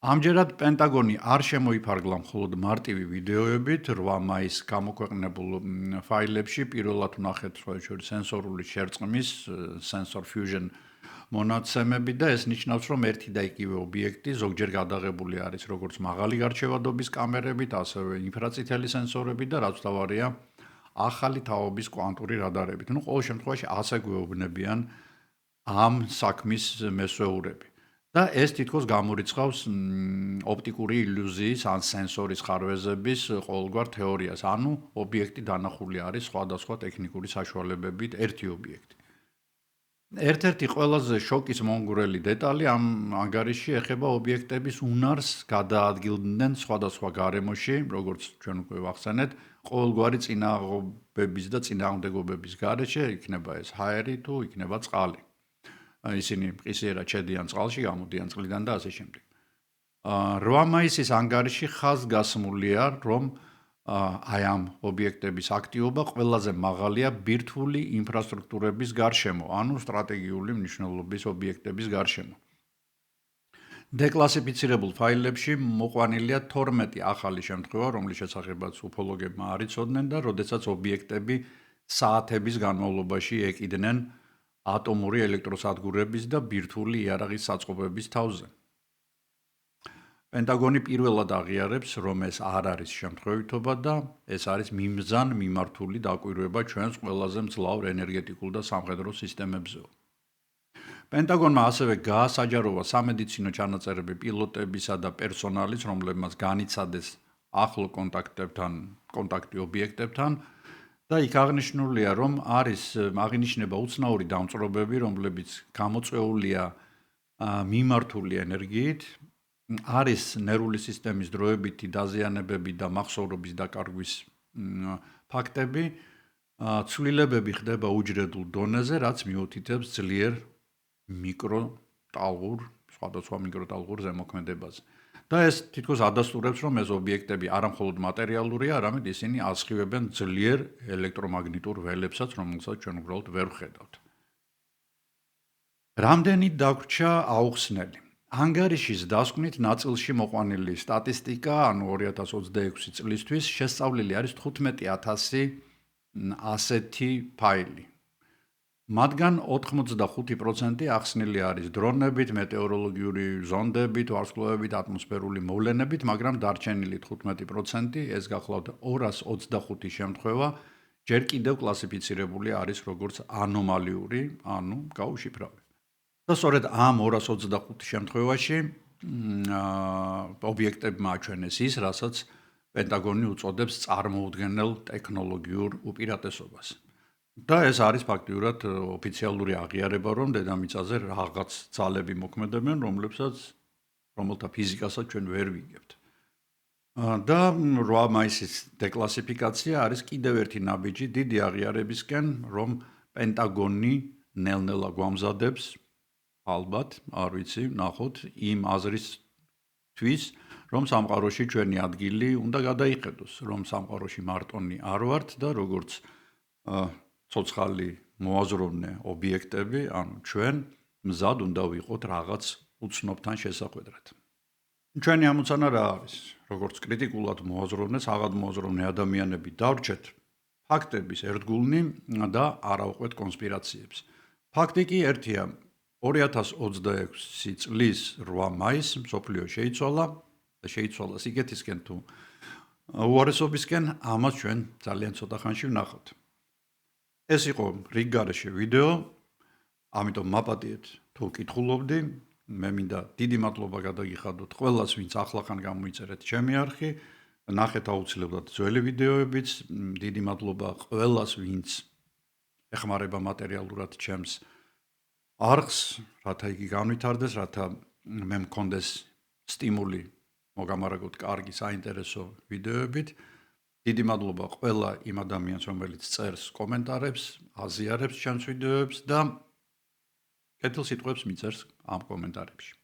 ამჯერად პენტაგონი არ შემოიფარგლა მხოლოდ მარტივი ვიდეოებით, 8 მაისს გამოქვეყნებულ ფაილებში პირველად ვნახეთ სხვადასხვა სენსორული შერწყმის, sensor fusion მონაცემები და ეს ნიშნავს, რომ ერთი და იგივე ობიექტი ზოგჯერ გადაღებული არის როგორც მაღალი გარჩევადობის კამერებით, ასევე ინფრაწითელი სენსორებით და რაც თავარია, ახალი თაობის კვანტური რადარებით. ყოველ შემთხვევაში ასე გვეუბნებიან ამ საქმის მესვეურები. და ეს თითქოს გამორიცხავს ოპტიკური ილუზიის ან სენსორის ხარვეზების ყოველგვარ თეორიას. ანუ ობიექტი დანახული არის სხვადასხვა ტექნიკური საშუალებებით ერთი ობიექტი. ერთ-ერთი ყველაზე შოკის მომგვრელი დეტალი ამ ანგარიშში ეხება ობიექტების უნარს გადაადგილდნენ სხვადასხვა გარემოში, როგორც ჩვენ უკვე ვახსენეთ, ყოველგვარი წინააღმდეგობების და წინააღმდეგობების გარეშე, იქნება ეს ჰაერი თუ იქნება წყალი. ისინი მყისიერად შედიან წყალში, გამოდიან წყლიდან და ასე შემდეგ. 8 მაისის ანგარიში ხაზგასმულია, რომ აი ამ ობიექტების აქტივობა ყველაზე მაღალია ბირთვული ინფრასტრუქტურების გარშემო, ანუ სტრატეგიული მნიშვნელობის ობიექტების გარშემო. დეკლასიფიცირებულ ფაილებში მოყვანილია 12 ახალი შემთხვევა, რომლის შესახებაც უფოლოგებმა არ იცოდნენ და როდესაც ობიექტები საათების განმავლობაში ეკიდნენ ატომური ელექტროსადგურების და ბირთვული იარაღის საწყობების თავზე. პენტაგონი პირველად აღიარებს, რომ ეს არ არის შემთხვევითობა და ეს არის მიმზან მიმართული დაკვირვება ჩვენს ყველაზე მძლავრ ენერგეტიკულ და სამხედრო სისტემებზეო. პენტაგონმა ასევე გაასაჯაროვა სამედიცინო ჩანაწერები პილოტებისა და პერსონალის, რომლებმაც განიცადეს ახლო კონტაქტი ობიექტებთან და იქ აღნიშნულია, რომ არის აღინიშნება უცნაური დამწვრობები, რომლებიც გამოწვეულია მიმართული ენერგიით, არის ნერვული სისტემის დროებითი დაზიანებები და მახსოვრობის დაკარგვის ფაქტები, ცვლილებები ხდება უჯრედულ დონეზე, რაც მიუთითებს ძლიერ მიკროტალღურ, სხვადასხვა მიკროტალღურ ზემოქმედებაზე. და ეს თითქოს ადასტურებს, რომ ეს ობიექტები არა მხოლოდ მატერიალურია, არამედ ისინი ასხივებენ ძლიერ ელექტრომაგნიტურ ველებსაც, რომელსაც ჩვენ უბრალოდ ვერ ვხედავთ. რამდენი დაგვრჩა აუხსნელი? ანგარიშის დასკვნით ნაწილში მოყვანილი სტატისტიკა, ანუ 2026 წლისთვის შესწავლილი არის 15,000 ასეთი ფაილი. მათგან 85% ახსნილი არის დრონებით, მეტეოროლოგიური ზონდებით, ვარსკვლავებით, ატმოსფერული მოვლენებით, მაგრამ დარჩენილი 15% ეს გახლავთ 225 შემთხვევა, ჯერ კიდევ კლასიფიცირებული არის როგორც ანომალიური, ანუ გაუშიფრავი. და სწორედ ამ 225 შემთხვევაში ობიექტებმა აჩვენეს ის, რასაც პენტაგონი უწოდებს წარმოუდგენელ ტექნოლოგიურ უპირატესობას. და ეს არის ფაქტიურად ოფიციალური აღიარება, რომ დედამიწაზე რაღაც ძალები მოქმედებენ, რომელთა ფიზიკასაც ჩვენ ვერ ვიგებთ. და 8 მაისის დეკლასიფიკაცია არის კიდევ ერთი ნაბიჯი დიდი აღიარებისკენ, რომ პენტაგონი ნელ-ნელა გვამზადებს, ალბათ, არ ვიცი, ნახოთ, იმ აზრისთვის, რომ სამყაროში ჩვენი ადგილი უნდა გადაიხედოს, რომ სამყაროში მარტონი არ ვართ და როგორც ცოცხალი მოაზროვნე ობიექტები, ანუ ჩვენ მზად უნდა ვიყოთ რაღაც უცნობთან შესახვედრად. ჩვენი ამოცანა რა არის? როგორც კრიტიკულად მოაზროვნე, საღადმოაზროვნე ადამიანები დავრჩეთ ფაქტების ერთგულნი და არ ავყვეთ კონსპირაციებს. ფაქტი კი ერთია, 2026 წლის 8 მაისს მსოფლიო შეიცვალა და შეიცვალა სიგეთისკენ თუ უარესობისკენ, ამას ჩვენ ძალიან ცოტა ხანში ვნახავთ. ეს იყო რიგგარეშე ვიდეო, ამიტომ მაპატიეთ თუ კითხულობდი, მე მინდა დიდი მადლობა გადაგიხადოთ ყველას, ვინც ახლახან გამოიწერეთ ჩემი არხი ნახეთ აუცილებლად ძველი ვიდეოებიც. დიდი მადლობა ყველას, ვინც ეხმარება მატერიალურად ჩემს არხს, რათა იგი განვითარდეს, რათა მე მქონდეს სტიმული მოგამარაგოთ კარგი საინტერესო ვიდეოებით. დიდი მადლობა ყველა იმ ადამიანს, რომელიც წერს კომენტარებს, აზიარებს ჩემს ვიდეოებს და კეთილ სიტყვებს მიწერს ამ კომენტარებში.